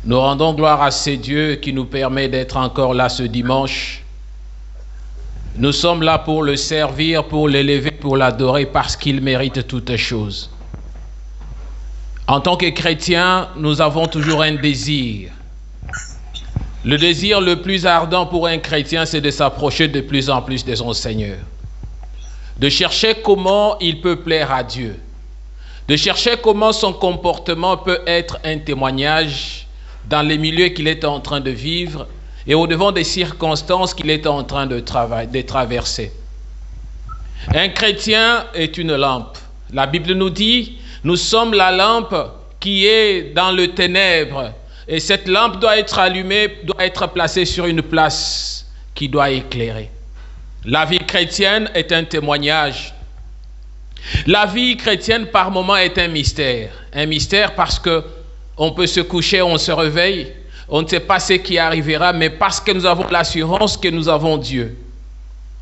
Nous rendons gloire à ce Dieu qui nous permet d'être encore là ce dimanche. Nous sommes là pour le servir, pour l'élever, pour l'adorer, parce qu'il mérite toutes choses. En tant que chrétiens, nous avons toujours un désir. Le désir le plus ardent pour un chrétien, c'est de s'approcher de plus en plus de son Seigneur. De chercher comment il peut plaire à Dieu. De chercher comment son comportement peut être un témoignage dans les milieux qu'il est en train de vivre et au-devant des circonstances qu'il est en train de traverser. Un chrétien est une lampe. La Bible nous dit, nous sommes la lampe qui est dans le ténèbre. Et cette lampe doit être allumée, doit être placée sur une place qui doit éclairer. La vie chrétienne est un témoignage. La vie chrétienne par moments est un mystère. Un mystère parce que on peut se coucher, on se réveille, on ne sait pas ce qui arrivera, mais parce que nous avons l'assurance que nous avons Dieu.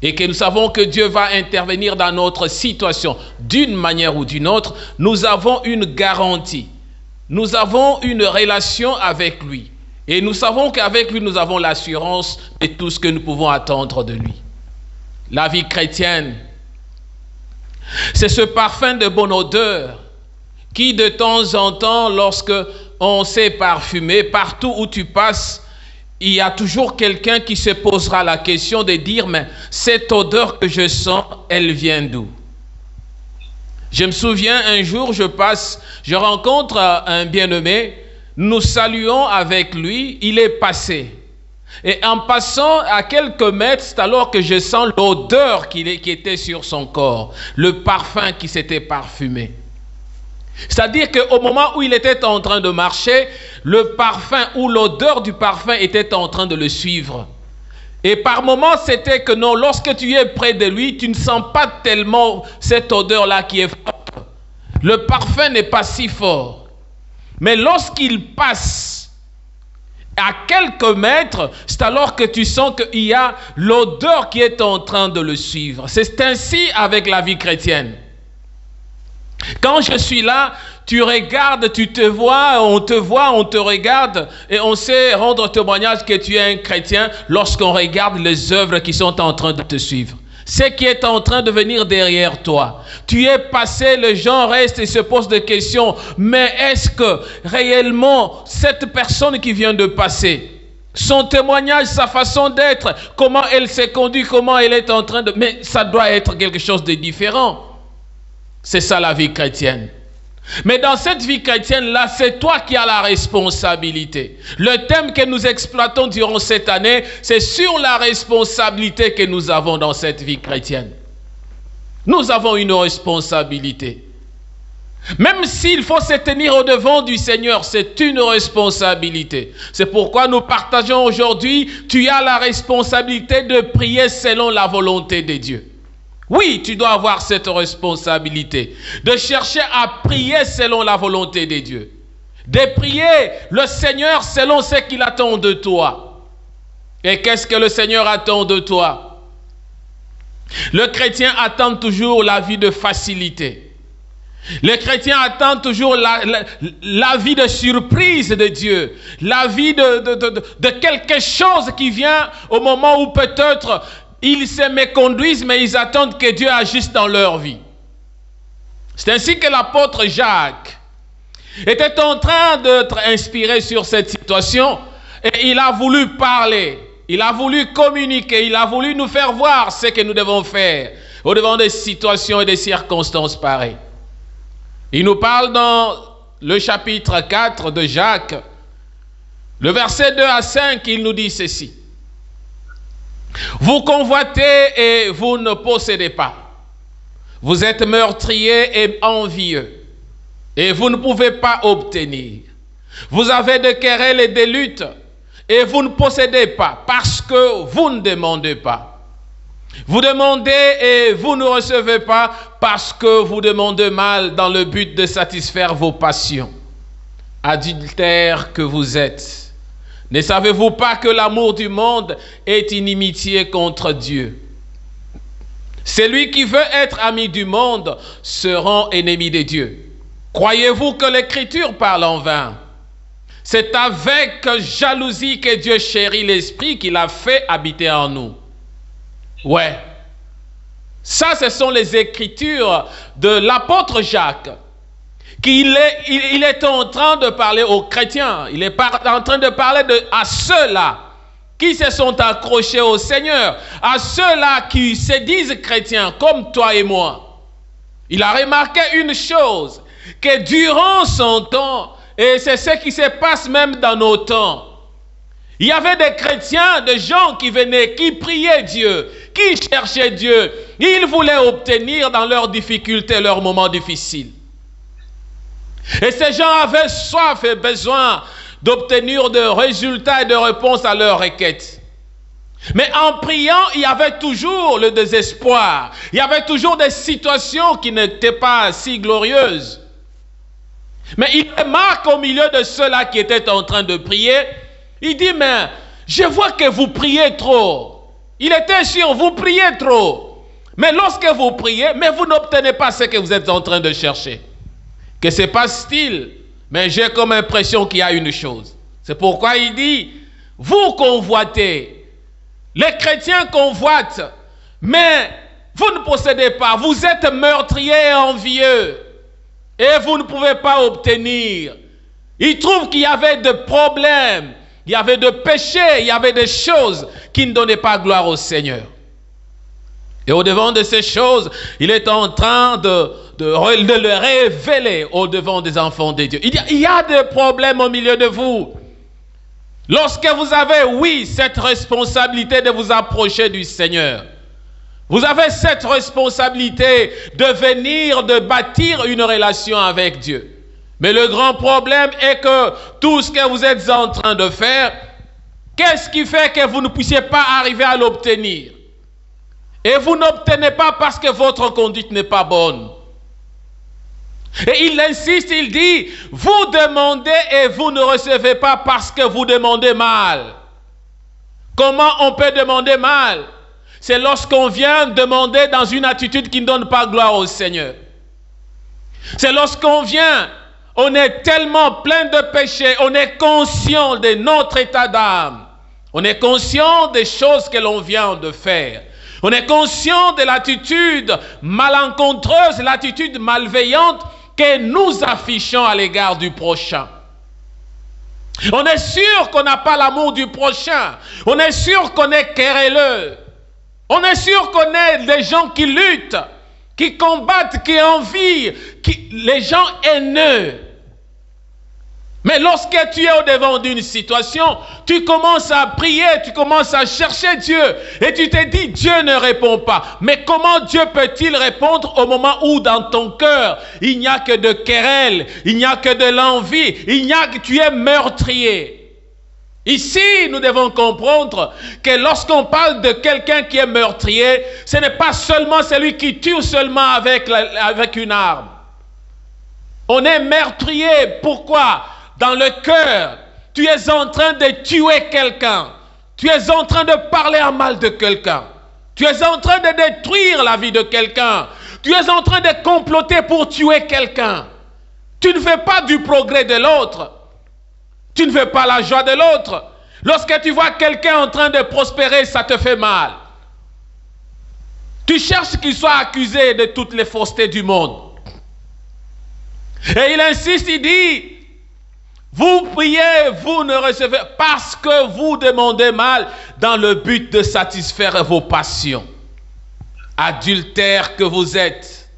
Et que nous savons que Dieu va intervenir dans notre situation d'une manière ou d'une autre, nous avons une garantie. Nous avons une relation avec lui. Et nous savons qu'avec lui, nous avons l'assurance de tout ce que nous pouvons attendre de lui. La vie chrétienne, c'est ce parfum de bonne odeur qui, de temps en temps, lorsque on s'est parfumé, partout où tu passes, il y a toujours quelqu'un qui se posera la question de dire, mais cette odeur que je sens, elle vient d'où? Je me souviens, un jour, je rencontre un bien-aimé, nous saluons avec lui, il est passé. Et en passant à quelques mètres, c'est alors que je sens l'odeur qui était sur son corps, le parfum qui s'était parfumé. C'est-à-dire qu'au moment où il était en train de marcher, le parfum ou l'odeur du parfum était en train de le suivre. Et par moments, c'était que non, lorsque tu es près de lui, tu ne sens pas tellement cette odeur-là qui est forte. Le parfum n'est pas si fort. Mais lorsqu'il passe à quelques mètres, c'est alors que tu sens qu'il y a l'odeur qui est en train de le suivre. C'est ainsi avec la vie chrétienne. Quand je suis là, tu regardes, tu te vois, on te regarde et on sait rendre témoignage que tu es un chrétien lorsqu'on regarde les œuvres qui sont en train de te suivre. Ce qui est en train de venir derrière toi. Tu es passé, les gens restent et se posent des questions. Mais est-ce que réellement cette personne qui vient de passer, son témoignage, sa façon d'être, comment elle s'est conduite, comment elle est en train de... Mais ça doit être quelque chose de différent. C'est ça la vie chrétienne. Mais dans cette vie chrétienne-là, c'est toi qui as la responsabilité. Le thème que nous exploitons durant cette année, c'est sur la responsabilité que nous avons dans cette vie chrétienne. Nous avons une responsabilité. Même s'il faut se tenir au-devant du Seigneur, c'est une responsabilité. C'est pourquoi nous partageons aujourd'hui, tu as la responsabilité de prier selon la volonté de Dieu. Oui, tu dois avoir cette responsabilité de chercher à prier selon la volonté de Dieu. De prier le Seigneur selon ce qu'il attend de toi. Et qu'est-ce que le Seigneur attend de toi? Le chrétien attend toujours la vie de facilité. Le chrétien attend toujours la vie de surprise de Dieu. La vie de quelque chose qui vient au moment où peut-être... ils se méconduisent, mais ils attendent que Dieu agisse dans leur vie. C'est ainsi que l'apôtre Jacques était en train d'être inspiré sur cette situation et il a voulu parler, il a voulu communiquer, il a voulu nous faire voir ce que nous devons faire au-devant des situations et des circonstances pareilles. Il nous parle dans le chapitre 4 de Jacques, le verset 2 à 5, il nous dit ceci. Vous convoitez et vous ne possédez pas. Vous êtes meurtriers et envieux et vous ne pouvez pas obtenir. Vous avez des querelles et des luttes et vous ne possédez pas parce que vous ne demandez pas. Vous demandez et vous ne recevez pas parce que vous demandez mal dans le but de satisfaire vos passions. Adultères que vous êtes. Ne savez-vous pas que l'amour du monde est inimitié contre Dieu? Celui qui veut être ami du monde sera ennemi de Dieu. Croyez-vous que l'Écriture parle en vain? C'est avec jalousie que Dieu chérit l'esprit qu'il a fait habiter en nous. Ouais. Ça, ce sont les écritures de l'apôtre Jacques. Il est en train de parler aux chrétiens. Il est en train de parler à ceux-là qui se sont accrochés au Seigneur, à ceux-là qui se disent chrétiens comme toi et moi. Il a remarqué une chose, que durant son temps, et c'est ce qui se passe même dans nos temps, il y avait des chrétiens, des gens qui venaient, qui priaient Dieu, qui cherchaient Dieu. Ils voulaient obtenir dans leurs difficultés, leurs moments difficiles. Et ces gens avaient soif et besoin d'obtenir des résultats et de réponses à leurs requêtes. Mais en priant, il y avait toujours le désespoir. Il y avait toujours des situations qui n'étaient pas si glorieuses. Mais il remarque au milieu de ceux-là qui étaient en train de prier, il dit, mais je vois que vous priez trop. Il était sûr, vous priez trop. Mais lorsque vous priez, mais vous n'obtenez pas ce que vous êtes en train de chercher. Que se passe-t-il? Mais j'ai comme impression qu'il y a une chose. C'est pourquoi il dit, vous convoitez, les chrétiens convoitent, mais vous ne possédez pas, vous êtes meurtriers et envieux, et vous ne pouvez pas obtenir. Il trouve qu'il y avait des problèmes, il y avait des péchés, il y avait des choses qui ne donnaient pas gloire au Seigneur. Et au-devant de ces choses, il est en train de le révéler au-devant des enfants de Dieu. Il y a des problèmes au milieu de vous. Lorsque vous avez, oui, cette responsabilité de vous approcher du Seigneur, vous avez cette responsabilité de venir, de bâtir une relation avec Dieu. Mais le grand problème est que tout ce que vous êtes en train de faire, qu'est-ce qui fait que vous ne puissiez pas arriver à l'obtenir? Et vous n'obtenez pas parce que votre conduite n'est pas bonne. Et il insiste, il dit, vous demandez et vous ne recevez pas parce que vous demandez mal. Comment on peut demander mal? C'est lorsqu'on vient demander dans une attitude qui ne donne pas gloire au Seigneur. C'est lorsqu'on vient, on est tellement plein de péchés, on est conscient de notre état d'âme. On est conscient des choses que l'on vient de faire. On est conscient de l'attitude malencontreuse, l'attitude malveillante que nous affichons à l'égard du prochain. On est sûr qu'on n'a pas l'amour du prochain. On est sûr qu'on est querelleux. On est sûr qu'on est des gens qui luttent, qui combattent, qui envient, les gens haineux. Mais lorsque tu es au-devant d'une situation, tu commences à prier, tu commences à chercher Dieu et tu te dis, Dieu ne répond pas. Mais comment Dieu peut-il répondre au moment où dans ton cœur, il n'y a que de querelles, il n'y a que de l'envie, il n'y a que tu es meurtrier. Ici, nous devons comprendre que lorsqu'on parle de quelqu'un qui est meurtrier, ce n'est pas seulement celui qui tue seulement avec une arme. On est meurtrier, pourquoi? Dans le cœur, tu es en train de tuer quelqu'un. Tu es en train de parler en mal de quelqu'un. Tu es en train de détruire la vie de quelqu'un. Tu es en train de comploter pour tuer quelqu'un. Tu ne veux pas du progrès de l'autre. Tu ne veux pas la joie de l'autre. Lorsque tu vois quelqu'un en train de prospérer, ça te fait mal. Tu cherches qu'il soit accusé de toutes les faussetés du monde. Et il insiste, il dit, vous priez, vous ne recevez parce que vous demandez mal dans le but de satisfaire vos passions. Adultères que vous êtes.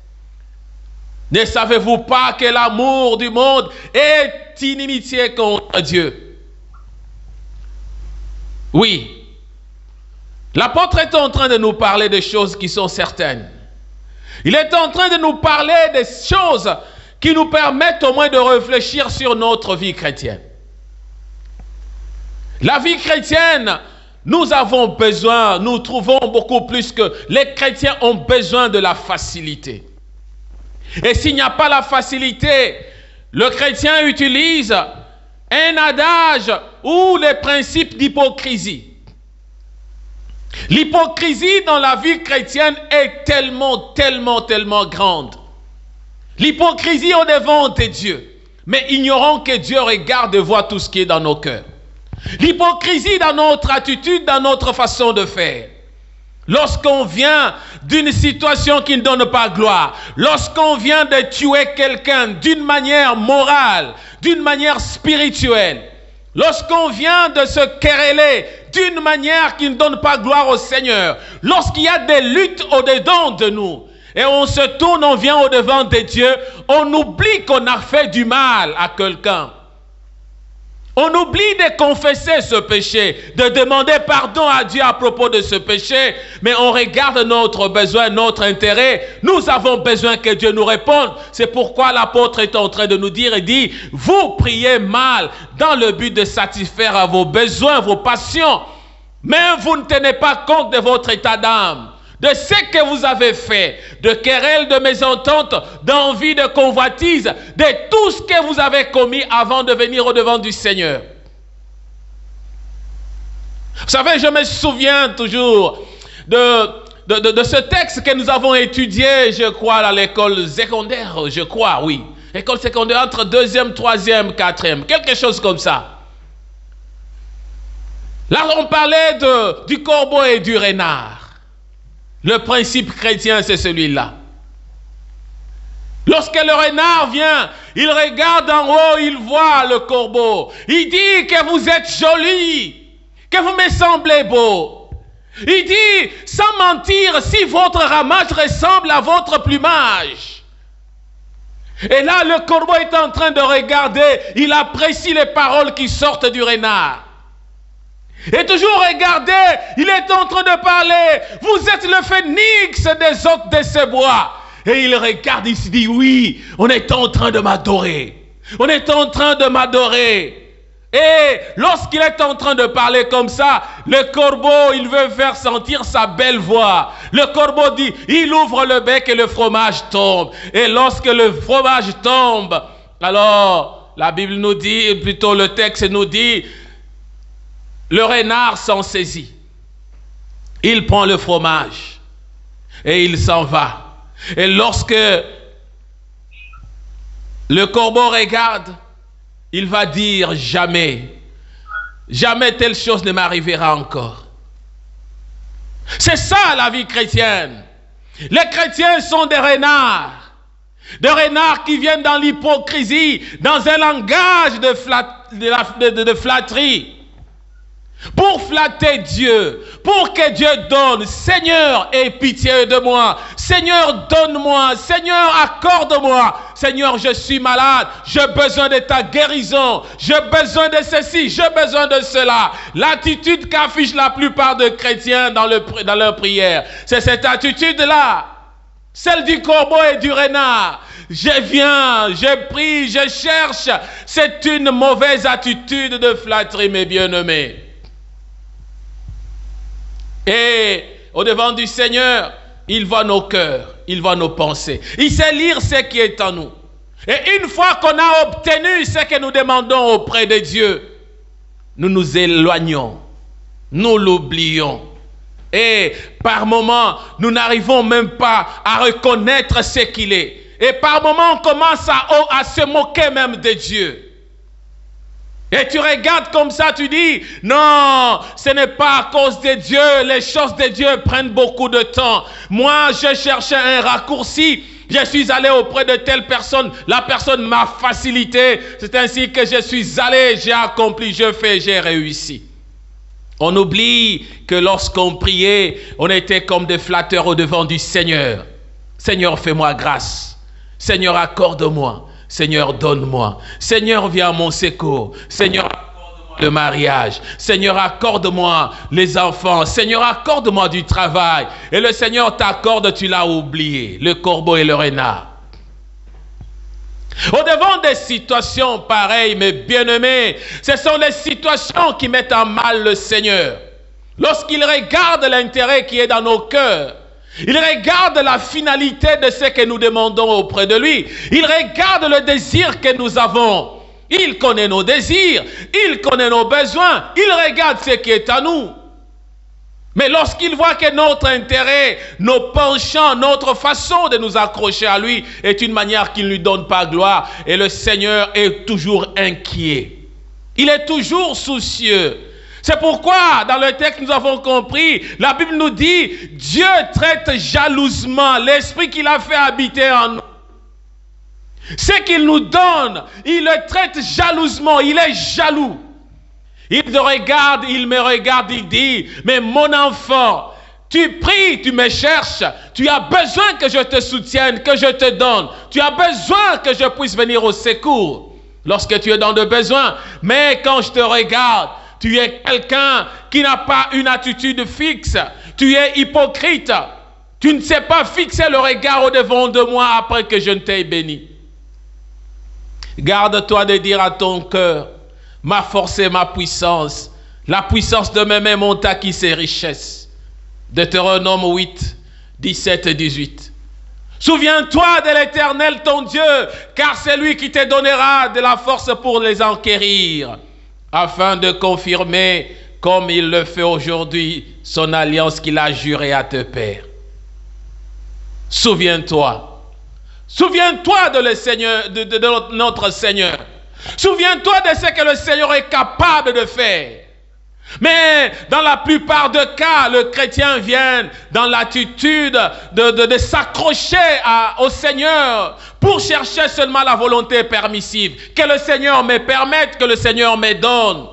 Ne savez-vous pas que l'amour du monde est inimitié contre Dieu? Oui. L'apôtre est en train de nous parler de choses qui sont certaines. Il est en train de nous parler des choses qui nous permettent au moins de réfléchir sur notre vie chrétienne. La vie chrétienne, nous avons besoin, nous trouvons beaucoup plus que les chrétiens ont besoin de la facilité. Et s'il n'y a pas la facilité, le chrétien utilise un adage ou les principes d'hypocrisie. L'hypocrisie dans la vie chrétienne est tellement grande. L'hypocrisie au devant de Dieu. mais ignorons que Dieu regarde et voit tout ce qui est dans nos cœurs. L'hypocrisie dans notre attitude, dans notre façon de faire. Lorsqu'on vient d'une situation qui ne donne pas gloire, lorsqu'on vient de tuer quelqu'un d'une manière morale, d'une manière spirituelle, lorsqu'on vient de se quereller d'une manière qui ne donne pas gloire au Seigneur, lorsqu'il y a des luttes au-dedans de nous, et on se tourne, on vient au-devant de Dieu, on oublie qu'on a fait du mal à quelqu'un. On oublie de confesser ce péché, de demander pardon à Dieu à propos de ce péché, mais on regarde notre besoin, notre intérêt. Nous avons besoin que Dieu nous réponde. C'est pourquoi l'apôtre est en train de nous dire, il dit, vous priez mal dans le but de satisfaire à vos besoins, vos passions, mais vous ne tenez pas compte de votre état d'âme, de ce que vous avez fait, de querelles, de mésententes, d'envie, de convoitise, de tout ce que vous avez commis avant de venir au-devant du Seigneur. Vous savez, je me souviens toujours de ce texte que nous avons étudié, je crois, à l'école secondaire, je crois, oui. École secondaire entre 2e, 3e, 4e, quelque chose comme ça. Là, on parlait du corbeau et du renard. Le principe chrétien, c'est celui-là. Lorsque le renard vient, il regarde en haut, il voit le corbeau. Il dit que vous êtes joli, que vous me semblez beau. Il dit, sans mentir, si votre ramage ressemble à votre plumage. Et là, le corbeau est en train de regarder, il apprécie les paroles qui sortent du renard. Et toujours regardez, il est en train de parler. Vous êtes le phénix des hôtes de ce bois. Et il regarde, il se dit, oui, on est en train de m'adorer. On est en train de m'adorer. Et lorsqu'il est en train de parler comme ça, le corbeau, il veut faire sentir sa belle voix. Le corbeau dit, il ouvre le bec et le fromage tombe. Et lorsque le fromage tombe, alors la Bible nous dit, plutôt le texte nous dit, le renard s'en saisit. Il prend le fromage et il s'en va. Et lorsque le corbeau regarde, il va dire jamais, jamais telle chose ne m'arrivera encore. C'est ça la vie chrétienne. Les chrétiens sont des renards qui viennent dans l'hypocrisie, dans un langage de flatterie. Pour flatter Dieu, pour que Dieu donne, Seigneur, aie pitié de moi, Seigneur, donne-moi, Seigneur, accorde-moi, Seigneur, je suis malade, j'ai besoin de ta guérison, j'ai besoin de ceci, j'ai besoin de cela. L'attitude qu'affichent la plupart des chrétiens dans leur prière, c'est cette attitude-là, celle du corbeau et du renard. Je viens, je prie, je cherche. C'est une mauvaise attitude de flatterie, mes bien-aimés. Et au-devant du Seigneur, il voit nos cœurs, il voit nos pensées. Il sait lire ce qui est en nous. Et une fois qu'on a obtenu ce que nous demandons auprès de Dieu, nous nous éloignons, nous l'oublions. Et par moments, nous n'arrivons même pas à reconnaître ce qu'il est. Et par moments, on commence à se moquer même de Dieu. Et tu regardes comme ça, tu dis, non, ce n'est pas à cause de Dieu, les choses de Dieu prennent beaucoup de temps. Moi, je cherchais un raccourci, je suis allé auprès de telle personne, la personne m'a facilité, c'est ainsi que je suis allé, j'ai accompli, je fais, j'ai réussi. On oublie que lorsqu'on priait, on était comme des flatteurs au-devant du Seigneur. Seigneur, fais-moi grâce. Seigneur, accorde-moi. Seigneur, donne-moi. Seigneur, viens à mon secours. Seigneur, accorde-moi le mariage. Seigneur, accorde-moi les enfants. Seigneur, accorde-moi du travail. Et le Seigneur t'accorde, tu l'as oublié. Le corbeau et le renard. Au-devant des situations pareilles, mes bien-aimés, ce sont les situations qui mettent en mal le Seigneur. Lorsqu'il regarde l'intérêt qui est dans nos cœurs, il regarde la finalité de ce que nous demandons auprès de lui. Il regarde le désir que nous avons. Il connaît nos désirs. Il connaît nos besoins. Il regarde ce qui est à nous. Mais lorsqu'il voit que notre intérêt, nos penchants, notre façon de nous accrocher à lui est une manière qui ne lui donne pas gloire, et le Seigneur est toujours inquiet. Il est toujours soucieux. C'est pourquoi, dans le texte, nous avons compris, la Bible nous dit, Dieu traite jalousement l'esprit qu'il a fait habiter en nous. Ce qu'il nous donne, il le traite jalousement, il est jaloux. Il te regarde, il me regarde, il dit, mais mon enfant, tu pries, tu me cherches, tu as besoin que je te soutienne, que je te donne. Tu as besoin que je puisse venir au secours lorsque tu es dans le besoin. Mais quand je te regarde, tu es quelqu'un qui n'a pas une attitude fixe. Tu es hypocrite. Tu ne sais pas fixer le regard au-devant de moi après que je ne t'ai béni. Garde-toi de dire à ton cœur, ma force et ma puissance, la puissance de mes mains m'ont acquis ses richesses. Deutéronome 8, 17 et 18. Souviens-toi de l'Éternel ton Dieu, car c'est lui qui te donnera de la force pour les enquérir, afin de confirmer, comme il le fait aujourd'hui, son alliance qu'il a jurée à tes pères. Souviens-toi. Souviens-toi de, de notre Seigneur. Souviens-toi de ce que le Seigneur est capable de faire. Mais dans la plupart des cas, le chrétien vient dans l'attitude de s'accrocher au Seigneur pour chercher seulement la volonté permissive. Que le Seigneur me permette, que le Seigneur me donne.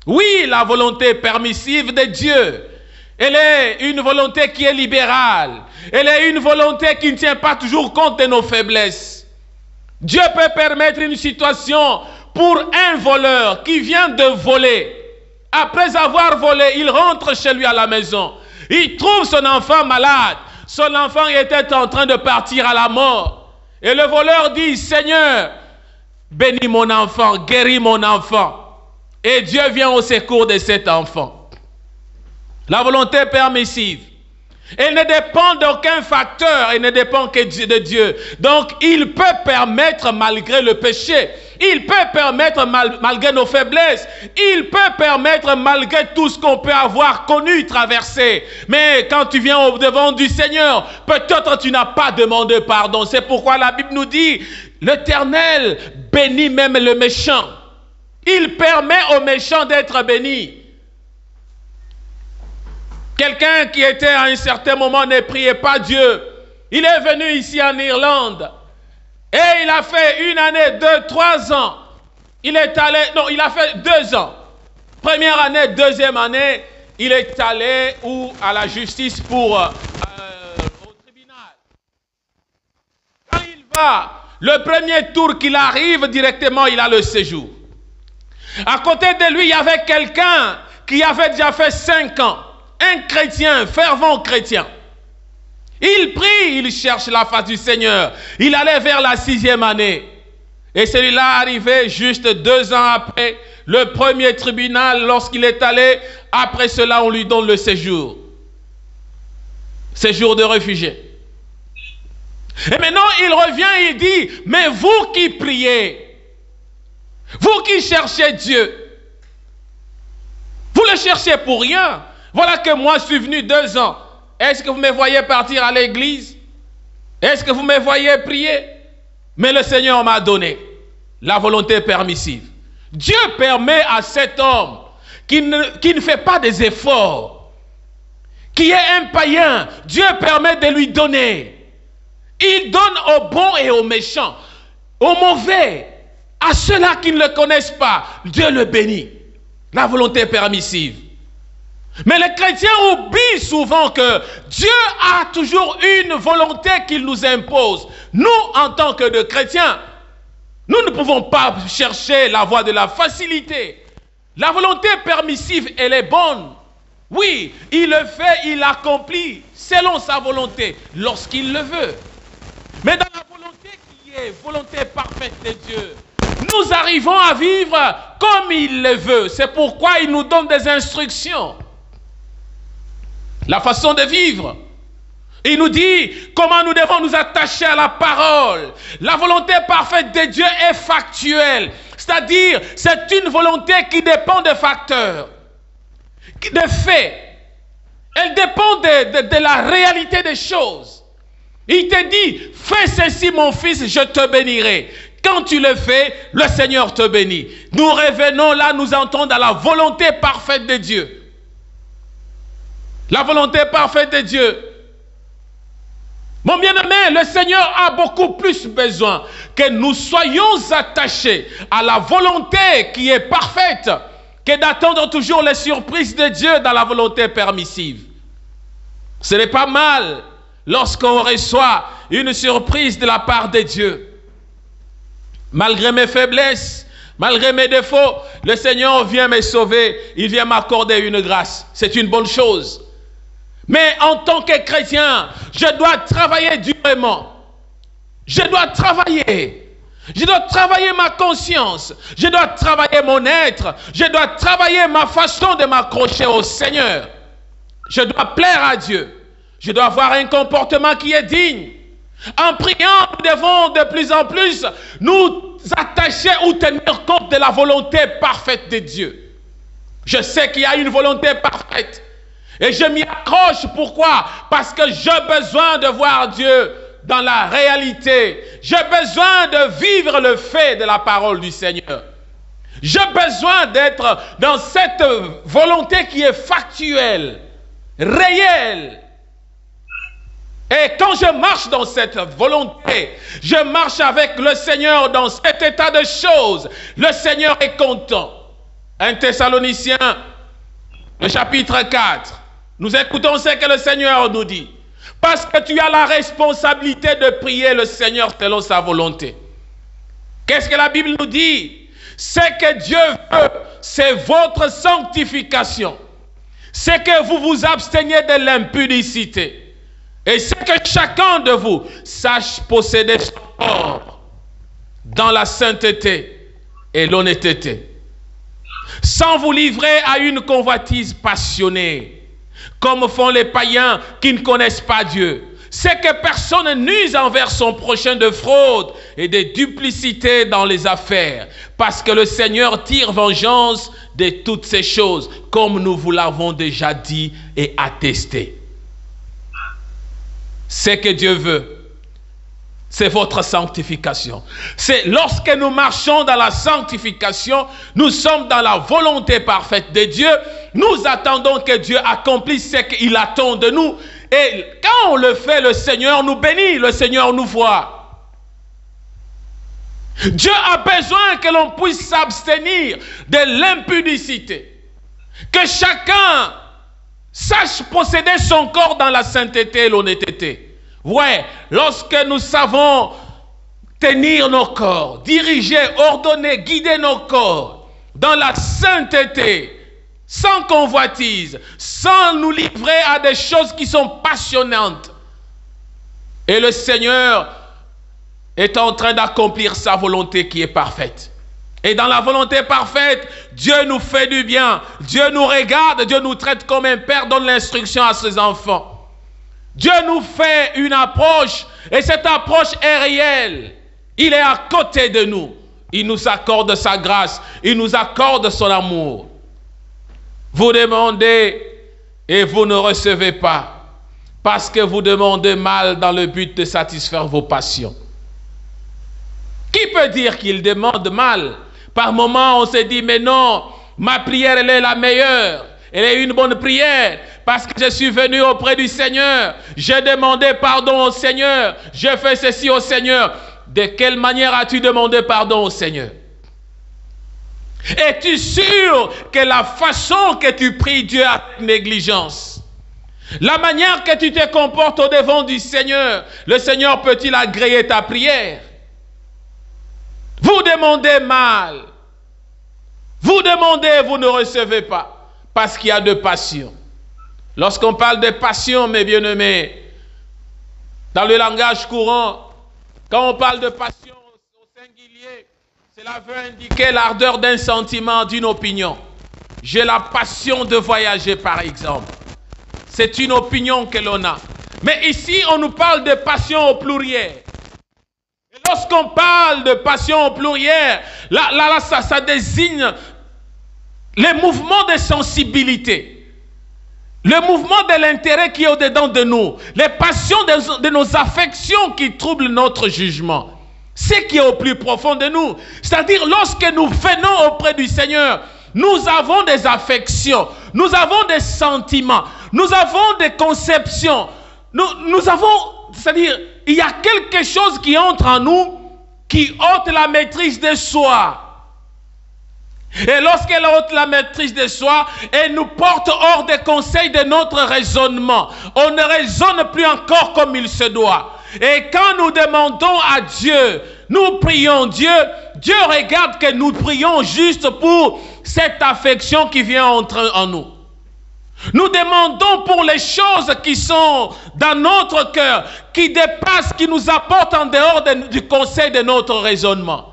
Oui, la volonté permissive de Dieu. Elle est une volonté qui est libérale. Elle est une volonté qui ne tient pas toujours compte de nos faiblesses. Dieu peut permettre une situation pour un voleur qui vient de voler. Après avoir volé, il rentre chez lui à la maison. Il trouve son enfant malade. Son enfant était en train de partir à la mort. Et le voleur dit, Seigneur, bénis mon enfant, guéris mon enfant. Et Dieu vient au secours de cet enfant. La volonté permissive, elle ne dépend d'aucun facteur, elle ne dépend que de Dieu. Donc, il peut permettre malgré le péché, il peut permettre malgré nos faiblesses, il peut permettre malgré tout ce qu'on peut avoir connu, traversé. Mais quand tu viens au devant du Seigneur, peut-être tu n'as pas demandé pardon. C'est pourquoi la Bible nous dit, l'Éternel bénit même le méchant. Il permet aux méchants d'être bénis. Quelqu'un qui était à un certain moment ne priait pas Dieu. Il est venu ici en Irlande. Et il a fait 1 année, 2, 3 ans. Il est allé, non, il a fait 2 ans. Première année, deuxième année, il est allé à la justice au tribunal. Quand il va, le premier tour qu'il arrive, directement, il a le séjour. À côté de lui, il y avait quelqu'un qui avait déjà fait 5 ans. Un chrétien, fervent chrétien. Il prie, il cherche la face du Seigneur. Il allait vers la 6e année. Et celui-là arrivait juste 2 ans après le premier tribunal. Lorsqu'il est allé, après cela, on lui donne le séjour. Séjour de réfugié. Et maintenant, il revient et il dit, mais vous qui priez, vous qui cherchez Dieu, vous le cherchez pour rien. Voilà que moi, je suis venu 2 ans. Est-ce que vous me voyez partir à l'église? Est-ce que vous me voyez prier? Mais le Seigneur m'a donné la volonté permissive. Dieu permet à cet homme qui ne fait pas des efforts, qui est un païen, Dieu permet de lui donner. Il donne aux bons et aux méchants, aux mauvais, à ceux-là qui ne le connaissent pas. Dieu le bénit. La volonté permissive. Mais les chrétiens oublient souvent que Dieu a toujours une volonté qu'il nous impose. Nous, en tant que de chrétiens, nous ne pouvons pas chercher la voie de la facilité. La volonté permissive, elle est bonne. Oui, il le fait, il l'accomplit selon sa volonté, lorsqu'il le veut. Mais dans la volonté qui est volonté parfaite de Dieu, nous arrivons à vivre comme il le veut. C'est pourquoi il nous donne des instructions. La façon de vivre. Il nous dit comment nous devons nous attacher à la parole. La volonté parfaite de Dieu est factuelle. C'est-à-dire, c'est une volonté qui dépend de facteurs, de faits. Elle dépend de la réalité des choses. Il te dit, fais ceci mon fils, je te bénirai. Quand tu le fais, le Seigneur te bénit. Nous revenons là, nous entrons dans la volonté parfaite de Dieu. La volonté parfaite de Dieu. Mon bien-aimé, le Seigneur a beaucoup plus besoin que nous soyons attachés à la volonté qui est parfaite que d'attendre toujours les surprises de Dieu dans la volonté permissive. Ce n'est pas mal lorsqu'on reçoit une surprise de la part de Dieu. Malgré mes faiblesses, malgré mes défauts, le Seigneur vient me sauver, il vient m'accorder une grâce. C'est une bonne chose. Mais en tant que chrétien, je dois travailler durement. Je dois travailler. Je dois travailler ma conscience. Je dois travailler mon être. Je dois travailler ma façon de m'accrocher au Seigneur. Je dois plaire à Dieu. Je dois avoir un comportement qui est digne. En priant, nous devons de plus en plus nous attacher ou tenir compte de la volonté parfaite de Dieu. Je sais qu'il y a une volonté parfaite. Et je m'y accroche. Pourquoi? Parce que j'ai besoin de voir Dieu dans la réalité. J'ai besoin de vivre le fait de la parole du Seigneur. J'ai besoin d'être dans cette volonté qui est factuelle, réelle. Et quand je marche dans cette volonté, je marche avec le Seigneur dans cet état de choses. Le Seigneur est content. 1 Thessaloniciens, le chapitre 4. Nous écoutons ce que le Seigneur nous dit. Parce que tu as la responsabilité de prier le Seigneur selon sa volonté. Qu'est-ce que la Bible nous dit? Ce que Dieu veut, c'est votre sanctification. C'est que vous vous absteniez de l'impudicité. Et c'est que chacun de vous sache posséder son corps dans la sainteté et l'honnêteté, sans vous livrer à une convoitise passionnée, comme font les païens qui ne connaissent pas Dieu. C'est que personne ne nuise envers son prochain de fraude et de duplicité dans les affaires, parce que le Seigneur tire vengeance de toutes ces choses, comme nous vous l'avons déjà dit et attesté. Ce que Dieu veut, c'est votre sanctification. C'est lorsque nous marchons dans la sanctification, nous sommes dans la volonté parfaite de Dieu. Nous attendons que Dieu accomplisse ce qu'il attend de nous. Et quand on le fait, le Seigneur nous bénit, le Seigneur nous voit. Dieu a besoin que l'on puisse s'abstenir de l'impudicité. Que chacun sache posséder son corps dans la sainteté et l'honnêteté. Ouais, lorsque nous savons tenir nos corps, diriger, ordonner, guider nos corps dans la sainteté, sans convoitise, sans nous livrer à des choses qui sont passionnantes. Et le Seigneur est en train d'accomplir sa volonté qui est parfaite. Et dans la volonté parfaite, Dieu nous fait du bien. Dieu nous regarde, Dieu nous traite comme un père, donne l'instruction à ses enfants. Dieu nous fait une approche, et cette approche est réelle. Il est à côté de nous. Il nous accorde sa grâce, il nous accorde son amour. Vous demandez et vous ne recevez pas, parce que vous demandez mal dans le but de satisfaire vos passions. Qui peut dire qu'il demande mal? Par moments, on se dit, mais non, ma prière, elle est la meilleure. Elle est une bonne prière parce que je suis venu auprès du Seigneur. J'ai demandé pardon au Seigneur. J'ai fait ceci au Seigneur. De quelle manière as-tu demandé pardon au Seigneur? Es-tu sûr que la façon que tu pries Dieu avec négligence, la manière que tu te comportes au devant du Seigneur, le Seigneur peut-il agréer ta prière? Vous demandez mal. Vous demandez, vous ne recevez pas. Parce qu'il y a de passion. Lorsqu'on parle de passion, mes bien-aimés, dans le langage courant, quand on parle de passion au singulier, cela veut indiquer l'ardeur d'un sentiment, d'une opinion. J'ai la passion de voyager, par exemple. C'est une opinion que l'on a. Mais ici, on nous parle de passion au pluriel. Et lorsqu'on parle de passion au pluriel, là, ça désigne les mouvements de sensibilité. Le mouvement de l'intérêt qui est au-dedans de nous, les passions de nos affections qui troublent notre jugement, ce qui est au plus profond de nous. C'est-à-dire, lorsque nous venons auprès du Seigneur, nous avons des affections, nous avons des sentiments, nous avons des conceptions, nous avons, c'est-à-dire, il y a quelque chose qui entre en nous, qui ôte la maîtrise de soi. Et lorsqu'elle ôte la maîtrise de soi, elle nous porte hors des conseils de notre raisonnement. On ne raisonne plus encore comme il se doit. Et quand nous demandons à Dieu, nous prions Dieu, Dieu regarde que nous prions juste pour cette affection qui vient entrer en nous. Nous demandons pour les choses qui sont dans notre cœur, qui dépassent, qui nous apportent en dehors du conseil de notre raisonnement.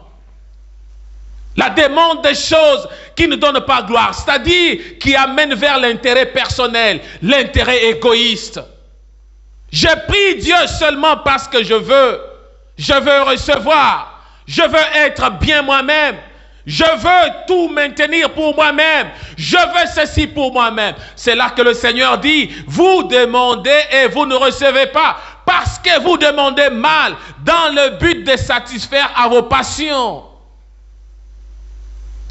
La demande des choses qui ne donnent pas gloire, c'est-à-dire qui amènent vers l'intérêt personnel, l'intérêt égoïste. Je prie Dieu seulement parce que je veux recevoir, je veux être bien moi-même, je veux tout maintenir pour moi-même, je veux ceci pour moi-même. C'est là que le Seigneur dit, vous demandez et vous ne recevez pas, parce que vous demandez mal, dans le but de satisfaire à vos passions.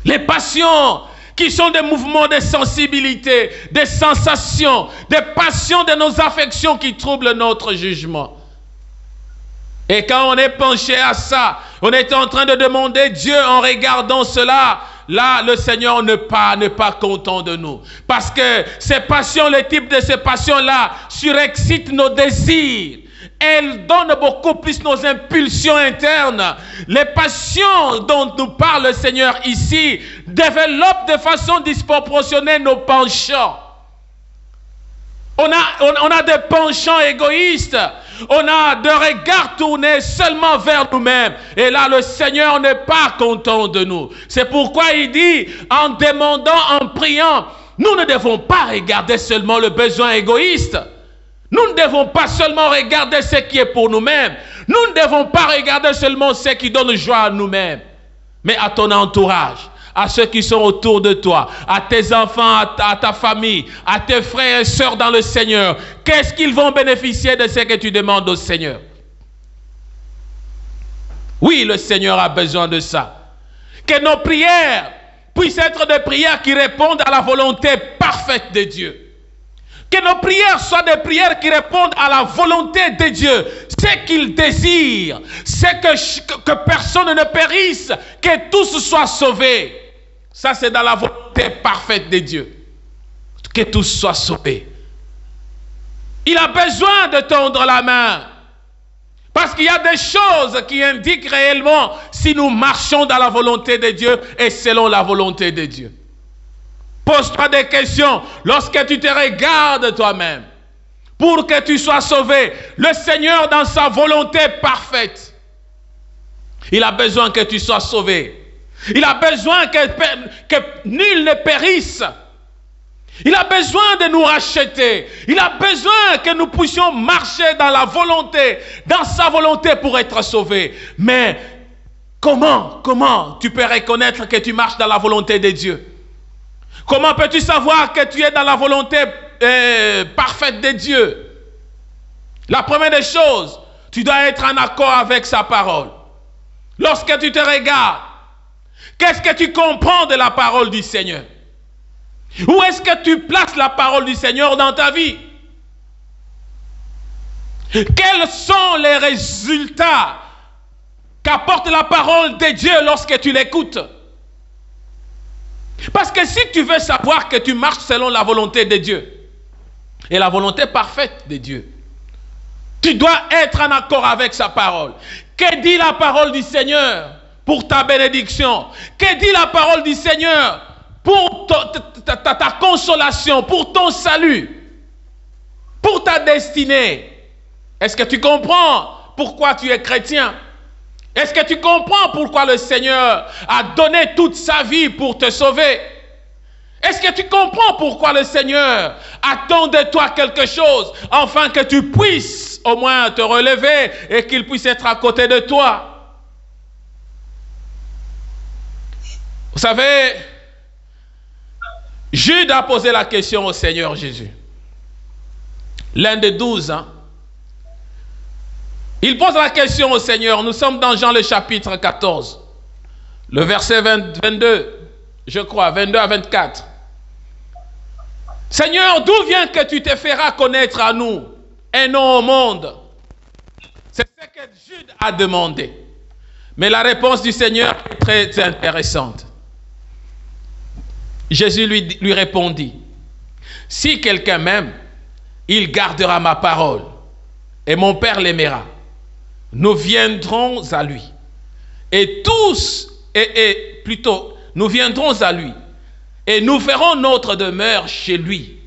Les passions qui sont des mouvements de sensibilité, des sensations, des passions de nos affections qui troublent notre jugement. Et quand on est penché à ça, on est en train de demander Dieu en regardant cela, là le Seigneur n'est pas content de nous. Parce que ces passions, le type de ces passions-là surexcitent nos désirs. Elle donne beaucoup plus nos impulsions internes. Les passions dont nous parle le Seigneur ici développent de façon disproportionnée nos penchants. On a des penchants égoïstes. On a des regards tournés seulement vers nous-mêmes. Et là, le Seigneur n'est pas content de nous. C'est pourquoi il dit, en demandant, en priant, nous ne devons pas regarder seulement le besoin égoïste. Nous ne devons pas seulement regarder ce qui est pour nous-mêmes. Nous ne devons pas regarder seulement ce qui donne joie à nous-mêmes. Mais à ton entourage, à ceux qui sont autour de toi, à tes enfants, à ta famille, à tes frères et sœurs dans le Seigneur. Qu'est-ce qu'ils vont bénéficier de ce que tu demandes au Seigneur? Oui, le Seigneur a besoin de ça. Que nos prières puissent être des prières qui répondent à la volonté parfaite de Dieu. Que nos prières soient des prières qui répondent à la volonté de Dieu. Ce qu'il désire, c'est que personne ne périsse, que tous soient sauvés. Ça, c'est dans la volonté parfaite de Dieu. Que tous soient sauvés. Il a besoin de tendre la main. Parce qu'il y a des choses qui indiquent réellement si nous marchons dans la volonté de Dieu et selon la volonté de Dieu. Pose-toi des questions lorsque tu te regardes toi-même. Pour que tu sois sauvé, le Seigneur dans sa volonté parfaite, il a besoin que tu sois sauvé. Il a besoin que nul ne périsse. Il a besoin de nous racheter. Il a besoin que nous puissions marcher dans la volonté, dans sa volonté pour être sauvés. Mais comment tu peux reconnaître que tu marches dans la volonté de Dieu? Comment peux-tu savoir que tu es dans la volonté parfaite de Dieu? La première des choses, tu dois être en accord avec sa parole. Lorsque tu te regardes, qu'est-ce que tu comprends de la parole du Seigneur? Où est-ce que tu places la parole du Seigneur dans ta vie? Quels sont les résultats qu'apporte la parole de Dieu lorsque tu l'écoutes? Parce que si tu veux savoir que tu marches selon la volonté de Dieu et la volonté parfaite de Dieu, tu dois être en accord avec sa parole. Que dit la parole du Seigneur pour ta bénédiction? Que dit la parole du Seigneur pour ta consolation, pour ton salut, pour ta destinée? Est-ce que tu comprends pourquoi tu es chrétien? Est-ce que tu comprends pourquoi le Seigneur a donné toute sa vie pour te sauver? Est-ce que tu comprends pourquoi le Seigneur attend de toi quelque chose, afin que tu puisses au moins te relever et qu'il puisse être à côté de toi? Vous savez, Jude a posé la question au Seigneur Jésus. l'un des 12, il pose la question au Seigneur. Nous sommes dans Jean le chapitre 14, le verset 22, je crois, 22 à 24. Seigneur, d'où vient que tu te feras connaître à nous et non au monde? C'est ce que Jude a demandé. Mais la réponse du Seigneur est très intéressante. Jésus lui répondit, si quelqu'un m'aime, il gardera ma parole, et mon Père l'aimera. Nous viendrons à lui. Et tous, nous viendrons à lui, et nous ferons notre demeure chez lui.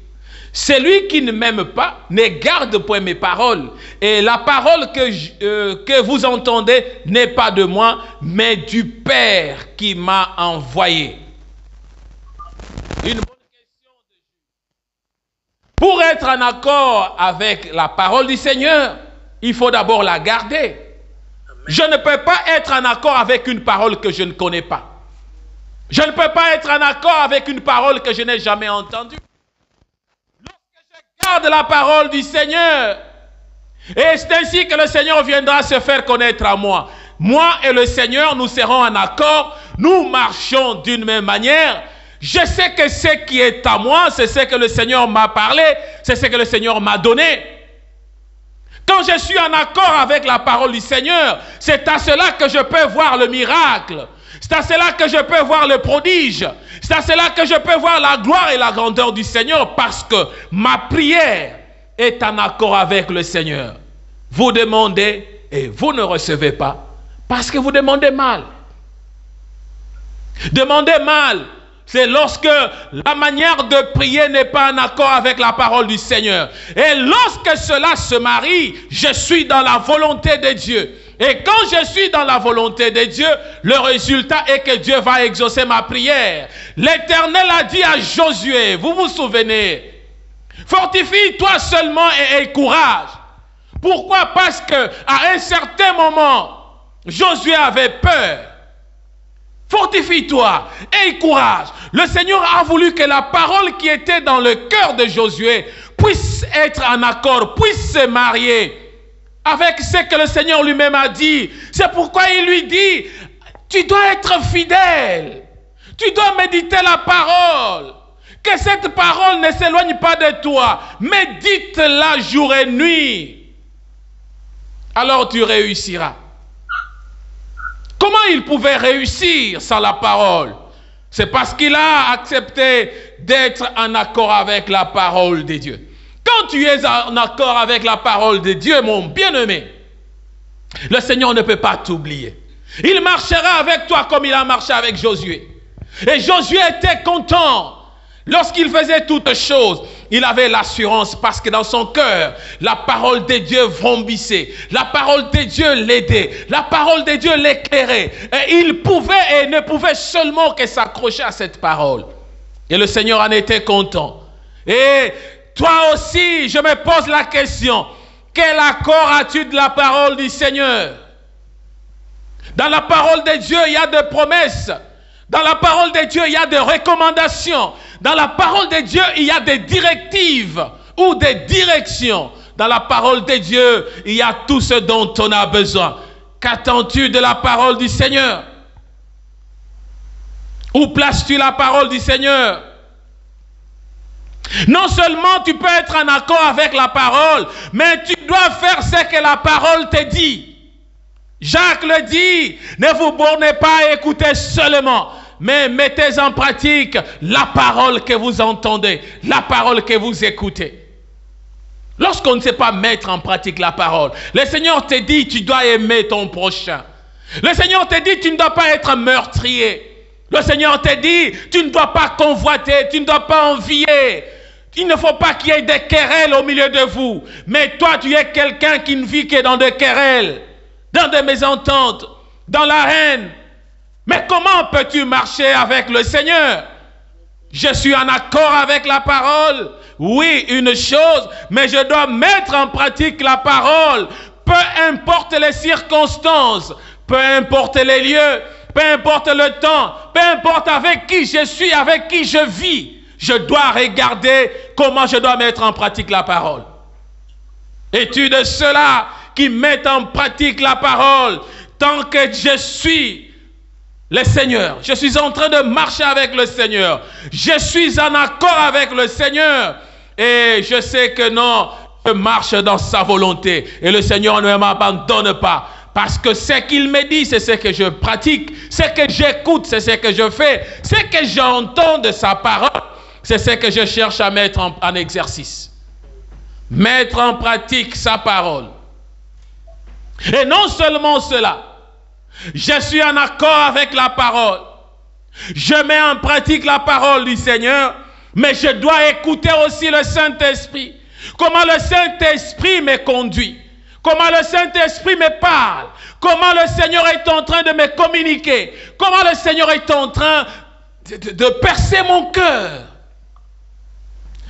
Celui qui ne m'aime pas ne garde point mes paroles. Et la parole que vous entendez n'est pas de moi, mais du Père qui m'a envoyé. Une bonne question de Jude. Pour être en accord avec la parole du Seigneur, il faut d'abord la garder. Je ne peux pas être en accord avec une parole que je ne connais pas. Je ne peux pas être en accord avec une parole que je n'ai jamais entendue. Garde la parole du Seigneur, et c'est ainsi que le Seigneur viendra se faire connaître à moi. Moi et le Seigneur, nous serons en accord, nous marchons d'une même manière. Je sais que ce qui est à moi, c'est ce que le Seigneur m'a parlé, c'est ce que le Seigneur m'a donné. Quand je suis en accord avec la parole du Seigneur, c'est à cela que je peux voir le miracle. C'est à cela que je peux voir le prodige. C'est à cela que je peux voir la gloire et la grandeur du Seigneur, parce que ma prière est en accord avec le Seigneur. Vous demandez et vous ne recevez pas parce que vous demandez mal. Demandez mal, c'est lorsque la manière de prier n'est pas en accord avec la parole du Seigneur. Et lorsque cela se marie, je suis dans la volonté de Dieu. Et quand je suis dans la volonté de Dieu, le résultat est que Dieu va exaucer ma prière. L'Éternel a dit à Josué, vous vous souvenez, fortifie-toi seulement et aie courage. Pourquoi? Parce qu'à un certain moment, Josué avait peur. Fortifie-toi, aie courage. Le Seigneur a voulu que la parole qui était dans le cœur de Josué puisse être en accord, puisse se marier avec ce que le Seigneur lui-même a dit. C'est pourquoi il lui dit, tu dois être fidèle, tu dois méditer la parole, que cette parole ne s'éloigne pas de toi, médite-la jour et nuit, alors tu réussiras. Comment il pouvait réussir sans la parole? C'est parce qu'il a accepté d'être en accord avec la parole de Dieu. Quand tu es en accord avec la parole de Dieu, mon bien-aimé, le Seigneur ne peut pas t'oublier. Il marchera avec toi comme il a marché avec Josué. Et Josué était content. Lorsqu'il faisait toutes choses, il avait l'assurance parce que dans son cœur, la parole de Dieu vrombissait. La parole de Dieu l'aidait. La parole de Dieu l'éclairait. Et il pouvait et ne pouvait seulement que s'accrocher à cette parole. Et le Seigneur en était content. Et toi aussi, je me pose la question, quel accord as-tu de la parole du Seigneur? Dans la parole de Dieu, il y a des promesses. Dans la parole de Dieu, il y a des recommandations. Dans la parole de Dieu, il y a des directives ou des directions. Dans la parole de Dieu, il y a tout ce dont on a besoin. Qu'attends-tu de la parole du Seigneur? Où places-tu la parole du Seigneur? Non seulement tu peux être en accord avec la parole, mais tu dois faire ce que la parole te dit. Jacques le dit, ne vous bornez pas à écouter seulement, mais mettez en pratique la parole que vous entendez, la parole que vous écoutez. Lorsqu'on ne sait pas mettre en pratique la parole, le Seigneur te dit, tu dois aimer ton prochain. Le Seigneur te dit, tu ne dois pas être meurtrier. Le Seigneur te dit, tu ne dois pas convoiter, tu ne dois pas envier. Il ne faut pas qu'il y ait des querelles au milieu de vous. Mais toi, tu es quelqu'un qui ne vit que dans des querelles, dans des mésententes, dans la haine. Mais comment peux-tu marcher avec le Seigneur? Je suis en accord avec la parole. Oui, une chose, mais je dois mettre en pratique la parole. Peu importe les circonstances, peu importe les lieux, peu importe le temps, peu importe avec qui je suis, avec qui je vis, je dois regarder comment je dois mettre en pratique la parole. Es-tu de ceux-là qui mettent en pratique la parole? Tant que je suis le Seigneur, je suis en train de marcher avec le Seigneur, je suis en accord avec le Seigneur, et je sais que non, je marche dans sa volonté, et le Seigneur ne m'abandonne pas, parce que ce qu'il me dit, c'est ce que je pratique, ce que j'écoute, c'est ce que je fais, ce que j'entends de sa parole, c'est ce que je cherche à mettre en exercice. Mettre en pratique sa parole. Et non seulement cela, je suis en accord avec la parole. Je mets en pratique la parole du Seigneur, mais je dois écouter aussi le Saint-Esprit. Comment le Saint-Esprit me conduit. Comment le Saint-Esprit me parle. Comment le Seigneur est en train de me communiquer. Comment le Seigneur est en train de percer mon cœur.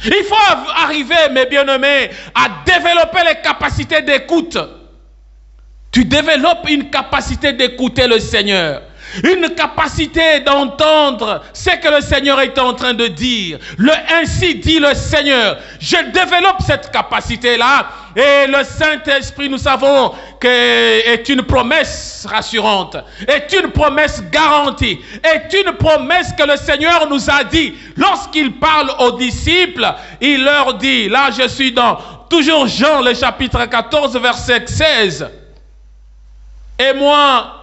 Il faut arriver, mes bien-aimés, à développer les capacités d'écoute. Tu développes une capacité d'écouter le Seigneur. Une capacité d'entendre ce que le Seigneur est en train de dire. Ainsi dit le Seigneur. Je développe cette capacité-là. Et le Saint-Esprit, nous savons, est une promesse rassurante. Est une promesse garantie. Est une promesse que le Seigneur nous a dit. Lorsqu'il parle aux disciples, il leur dit, là je suis dans toujours Jean, le chapitre 14, verset 16. Et moi,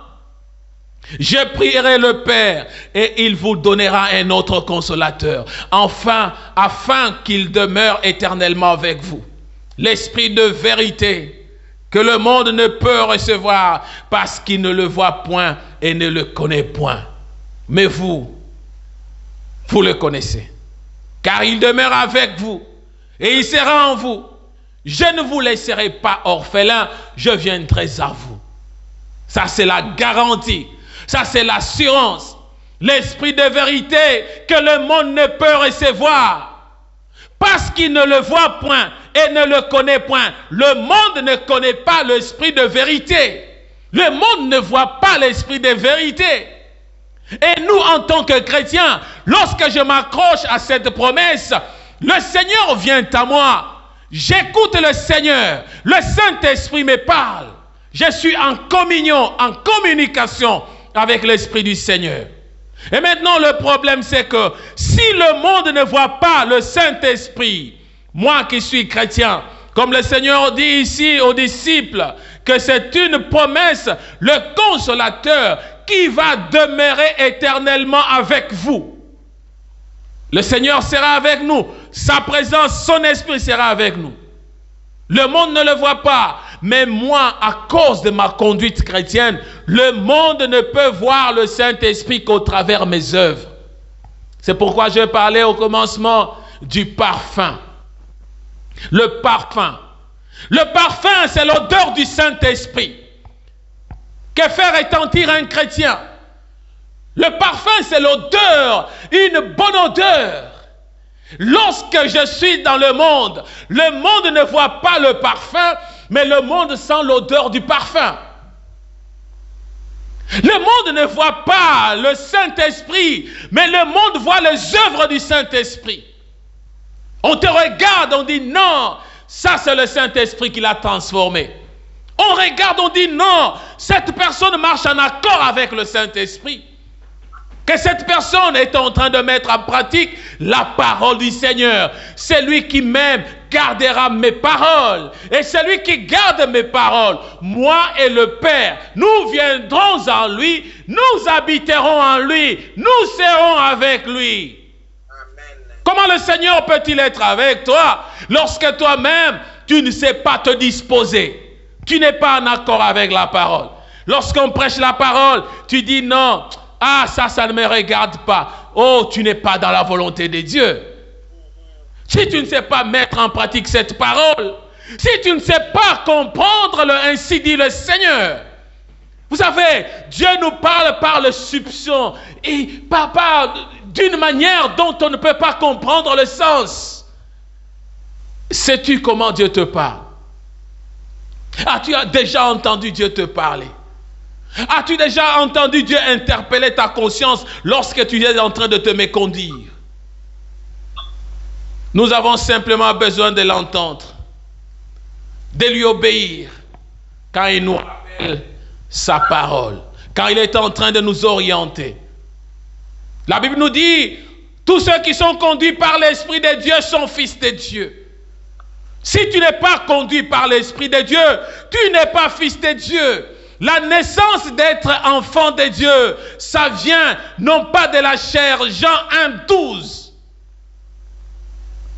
je prierai le Père et il vous donnera un autre consolateur, afin qu'il demeure éternellement avec vous. L'esprit de vérité que le monde ne peut recevoir parce qu'il ne le voit point et ne le connaît point. Mais vous le connaissez, car il demeure avec vous et il sera en vous. Je ne vous laisserai pas orphelin, je viendrai à vous. Ça, c'est la garantie. Ça, c'est l'assurance. L'esprit de vérité que le monde ne peut recevoir. Parce qu'il ne le voit point et ne le connaît point. Le monde ne connaît pas l'esprit de vérité. Le monde ne voit pas l'esprit de vérité. Et nous, en tant que chrétiens, lorsque je m'accroche à cette promesse, le Seigneur vient à moi. J'écoute le Seigneur. Le Saint-Esprit me parle. Je suis en communion, en communication avec l'Esprit du Seigneur. Et maintenant, le problème, c'est que si le monde ne voit pas le Saint-Esprit, moi qui suis chrétien, comme le Seigneur dit ici aux disciples, que c'est une promesse, le consolateur qui va demeurer éternellement avec vous. Le Seigneur sera avec nous. Sa présence, son esprit sera avec nous. Le monde ne le voit pas. Mais moi, à cause de ma conduite chrétienne, le monde ne peut voir le Saint-Esprit qu'au travers mes œuvres. C'est pourquoi je parlais au commencement du parfum. Le parfum. Le parfum, c'est l'odeur du Saint-Esprit que fait retentir un chrétien. Le parfum, c'est l'odeur, une bonne odeur. Lorsque je suis dans le monde ne voit pas le parfum, mais le monde sent l'odeur du parfum. Le monde ne voit pas le Saint-Esprit, mais le monde voit les œuvres du Saint-Esprit. On te regarde, on dit non, ça c'est le Saint-Esprit qui l'a transformé. On regarde, on dit non, cette personne marche en accord avec le Saint-Esprit. Que cette personne est en train de mettre en pratique la parole du Seigneur. Celui qui m'aime gardera mes paroles. Et celui qui garde mes paroles, moi et le Père, nous viendrons en lui, nous habiterons en lui, nous serons avec lui. Amen. Comment le Seigneur peut-il être avec toi lorsque toi-même, tu ne sais pas te disposer? Tu n'es pas en accord avec la parole. Lorsqu'on prêche la parole, tu dis non. Ah, ça ne me regarde pas. Oh, tu n'es pas dans la volonté de Dieu. Si tu ne sais pas mettre en pratique cette parole, si tu ne sais pas comprendre ainsi dit le Seigneur. Vous savez, Dieu nous parle par le soupçon et d'une manière dont on ne peut pas comprendre le sens. Sais-tu comment Dieu te parle? As-tu déjà entendu Dieu te parler? As-tu déjà entendu Dieu interpeller ta conscience lorsque tu es en train de te méconduire? Nous avons simplement besoin de l'entendre. de lui obéir quand il nous rappelle sa parole, quand il est en train de nous orienter. La Bible nous dit, tous ceux qui sont conduits par l'Esprit de Dieu sont fils de Dieu. Si tu n'es pas conduit par l'Esprit de Dieu, tu n'es pas fils de Dieu. La naissance d'être enfant de Dieu, ça vient non pas de la chair, Jean 1,12.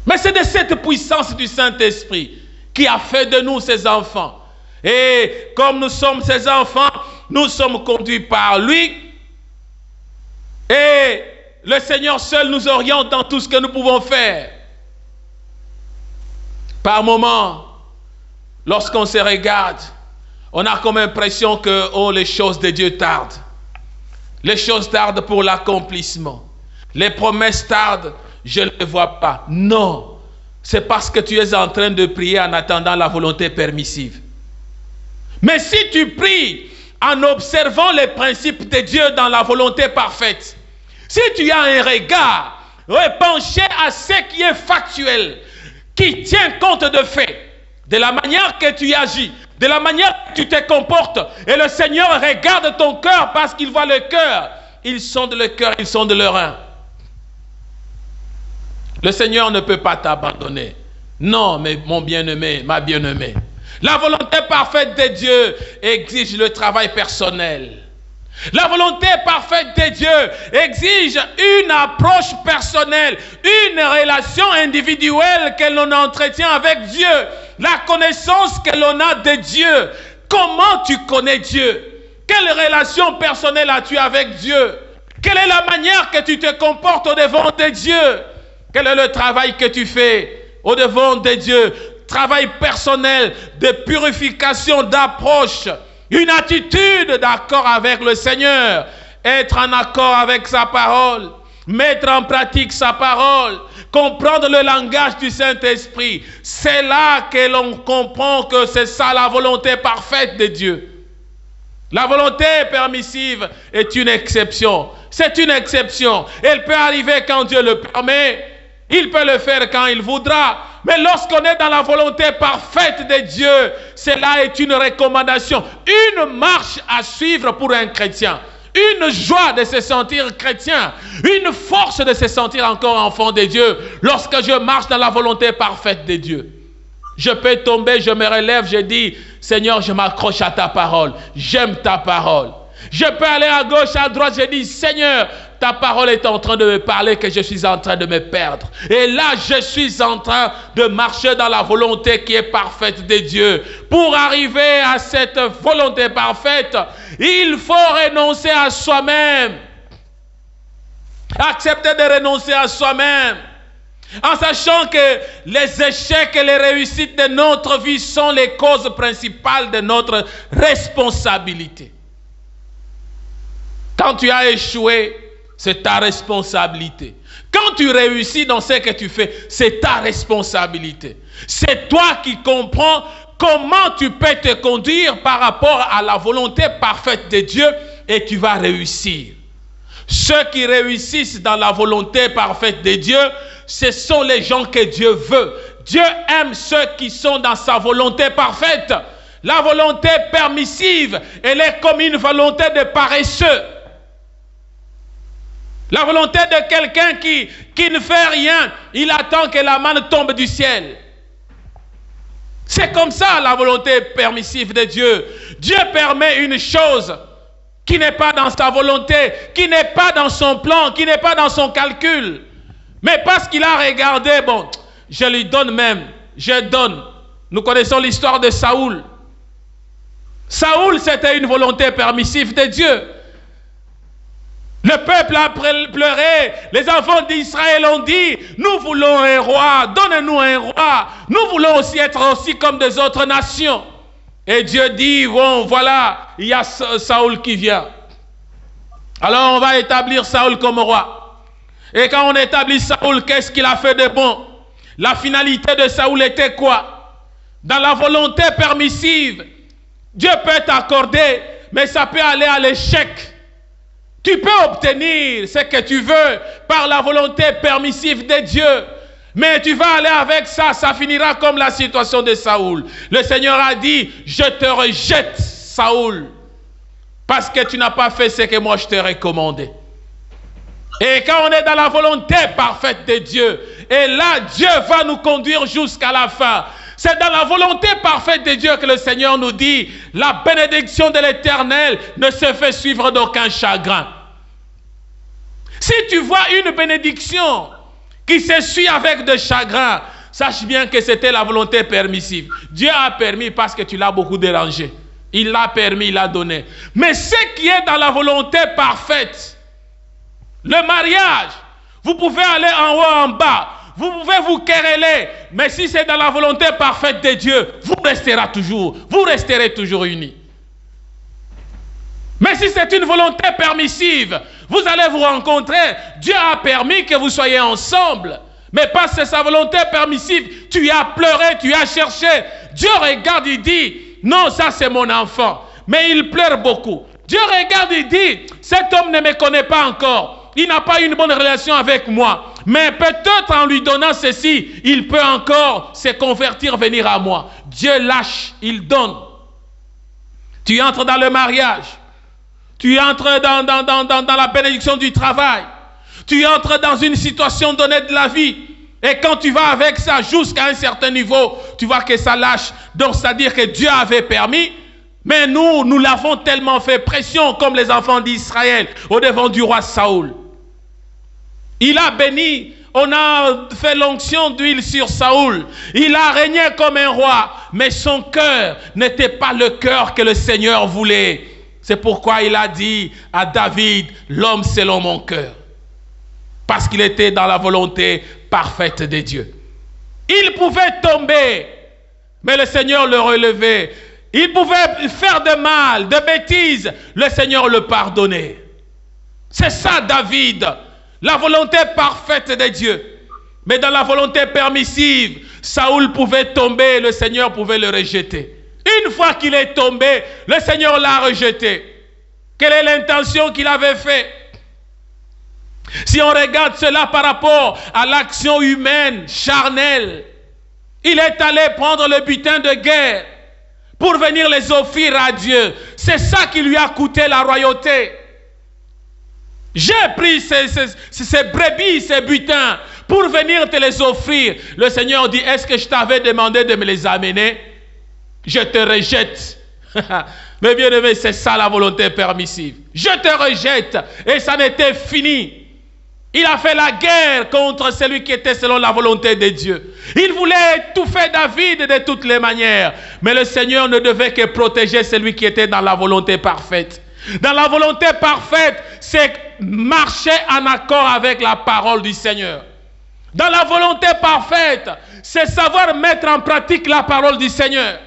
Mais c'est de cette puissance du Saint-Esprit qui a fait de nous ses enfants. Et comme nous sommes ses enfants, nous sommes conduits par lui. Et le Seigneur seul nous oriente dans tout ce que nous pouvons faire. Par moments, lorsqu'on se regarde, on a comme impression que les choses de Dieu tardent. Les choses tardent pour l'accomplissement. Les promesses tardent, je ne les vois pas. Non, c'est parce que tu es en train de prier en attendant la volonté permissive. Mais si tu pries en observant les principes de Dieu dans la volonté parfaite, si tu as un regard penché à ce qui est factuel, qui tient compte de faits, de la manière que tu agis, de la manière que tu te comportes, et le Seigneur regarde ton cœur parce qu'il voit le cœur, ils sondent le cœur, ils sondent le rein. Le Seigneur ne peut pas t'abandonner. Non, mais mon bien-aimé, ma bien-aimée, la volonté parfaite de Dieu exige le travail personnel. La volonté parfaite de Dieu exige une approche personnelle, une relation individuelle que l'on entretient avec Dieu, la connaissance que l'on a de Dieu. Comment tu connais Dieu? Quelle relation personnelle as-tu avec Dieu? Quelle est la manière que tu te comportes au-devant de Dieu? Quel est le travail que tu fais au-devant de Dieu? Travail personnel, de purification, d'approche. Une attitude d'accord avec le Seigneur, être en accord avec sa parole, mettre en pratique sa parole, comprendre le langage du Saint-Esprit. C'est là que l'on comprend que c'est ça la volonté parfaite de Dieu. La volonté permissive est une exception. C'est une exception. Elle peut arriver quand Dieu le permet. Il peut le faire quand il voudra. Mais lorsqu'on est dans la volonté parfaite de Dieu, cela est une recommandation, une marche à suivre pour un chrétien. Une joie de se sentir chrétien, une force de se sentir encore enfant de Dieu lorsque je marche dans la volonté parfaite de Dieu. Je peux tomber, je me relève, je dis, Seigneur, je m'accroche à ta parole, j'aime ta parole. Je peux aller à gauche, à droite, je dis, Seigneur, ta parole est en train de me parler que je suis en train de me perdre. Et là, je suis en train de marcher dans la volonté qui est parfaite de Dieu. Pour arriver à cette volonté parfaite, il faut renoncer à soi-même. Accepter de renoncer à soi-même. En sachant que les échecs et les réussites de notre vie sont les causes principales de notre responsabilité. Quand tu as échoué, c'est ta responsabilité. Quand tu réussis dans ce que tu fais, c'est ta responsabilité. C'est toi qui comprends comment tu peux te conduire par rapport à la volonté parfaite de Dieu et tu vas réussir. Ceux qui réussissent dans la volonté parfaite de Dieu, ce sont les gens que Dieu veut. Dieu aime ceux qui sont dans sa volonté parfaite. La volonté permissive, elle est comme une volonté de paresseux. La volonté de quelqu'un qui ne fait rien, il attend que la manne tombe du ciel. C'est comme ça la volonté permissive de Dieu. Dieu permet une chose qui n'est pas dans sa volonté, qui n'est pas dans son plan, qui n'est pas dans son calcul. Mais parce qu'il a regardé, bon, je lui donne même, je donne. Nous connaissons l'histoire de Saoul. Saoul, c'était une volonté permissive de Dieu. Le peuple a pleuré, les enfants d'Israël ont dit, nous voulons un roi, donne-nous un roi, nous voulons aussi être aussi comme des autres nations. Et Dieu dit, bon voilà, il y a Saoul qui vient. Alors on va établir Saoul comme roi. Et quand on établit Saoul, qu'est-ce qu'il a fait de bon? La finalité de Saoul était quoi? Dans la volonté permissive, Dieu peut t'accorder, mais ça peut aller à l'échec. Tu peux obtenir ce que tu veux par la volonté permissive de Dieu. Mais tu vas aller avec ça, ça finira comme la situation de Saoul. Le Seigneur a dit, je te rejette, Saoul, parce que tu n'as pas fait ce que moi je t'ai recommandé. Et quand on est dans la volonté parfaite de Dieu, et là Dieu va nous conduire jusqu'à la fin. C'est dans la volonté parfaite de Dieu que le Seigneur nous dit, la bénédiction de l'Éternel ne se fait suivre d'aucun chagrin. Si tu vois une bénédiction qui se suit avec de chagrin, sache bien que c'était la volonté permissive. Dieu a permis parce que tu l'as beaucoup dérangé. Il l'a permis, il l'a donné. Mais ce qui est dans la volonté parfaite, le mariage, vous pouvez aller en haut, en bas, vous pouvez vous quereller, mais si c'est dans la volonté parfaite de Dieu, vous resterez toujours unis. Mais si c'est une volonté permissive, vous allez vous rencontrer, Dieu a permis que vous soyez ensemble, mais parce que c'est sa volonté permissive, tu as pleuré, tu as cherché, Dieu regarde, il dit, non, ça c'est mon enfant, mais il pleure beaucoup. Dieu regarde, il dit, cet homme ne me connaît pas encore, il n'a pas une bonne relation avec moi, mais peut-être en lui donnant ceci, il peut encore se convertir, venir à moi. Dieu lâche, il donne. Tu entres dans le mariage, tu entres dans la bénédiction du travail, tu entres dans une situation donnée de la vie, et quand tu vas avec ça jusqu'à un certain niveau, tu vois que ça lâche. Donc c'est-à-dire que Dieu avait permis, mais nous l'avons tellement fait pression comme les enfants d'Israël au devant du roi Saoul. Il a béni, on a fait l'onction d'huile sur Saoul. Il a régné comme un roi, mais son cœur n'était pas le cœur que le Seigneur voulait. C'est pourquoi il a dit à David, l'homme selon mon cœur. Parce qu'il était dans la volonté parfaite de Dieu. Il pouvait tomber, mais le Seigneur le relevait. Il pouvait faire de mal, de bêtises, le Seigneur le pardonnait. C'est ça David. La volonté parfaite de Dieu. Mais dans la volonté permissive, Saoul pouvait tomber, le Seigneur pouvait le rejeter. Une fois qu'il est tombé, le Seigneur l'a rejeté. Quelle est l'intention qu'il avait faite? Si on regarde cela par rapport à l'action humaine, charnelle, il est allé prendre le butin de guerre pour venir les offrir à Dieu. C'est ça qui lui a coûté la royauté. J'ai pris ces brebis, ces butins, pour venir te les offrir. Le Seigneur dit, est-ce que je t'avais demandé de me les amener? Je te rejette. Mais bien aimé, c'est ça la volonté permissive. Je te rejette. Et ça n'était fini. Il a fait la guerre contre celui qui était selon la volonté de Dieu. Il voulait étouffer David de toutes les manières. Mais le Seigneur ne devait que protéger celui qui était dans la volonté parfaite. Dans la volonté parfaite, c'est marcher en accord avec la parole du Seigneur. Dans la volonté parfaite, c'est savoir mettre en pratique la parole du Seigneur.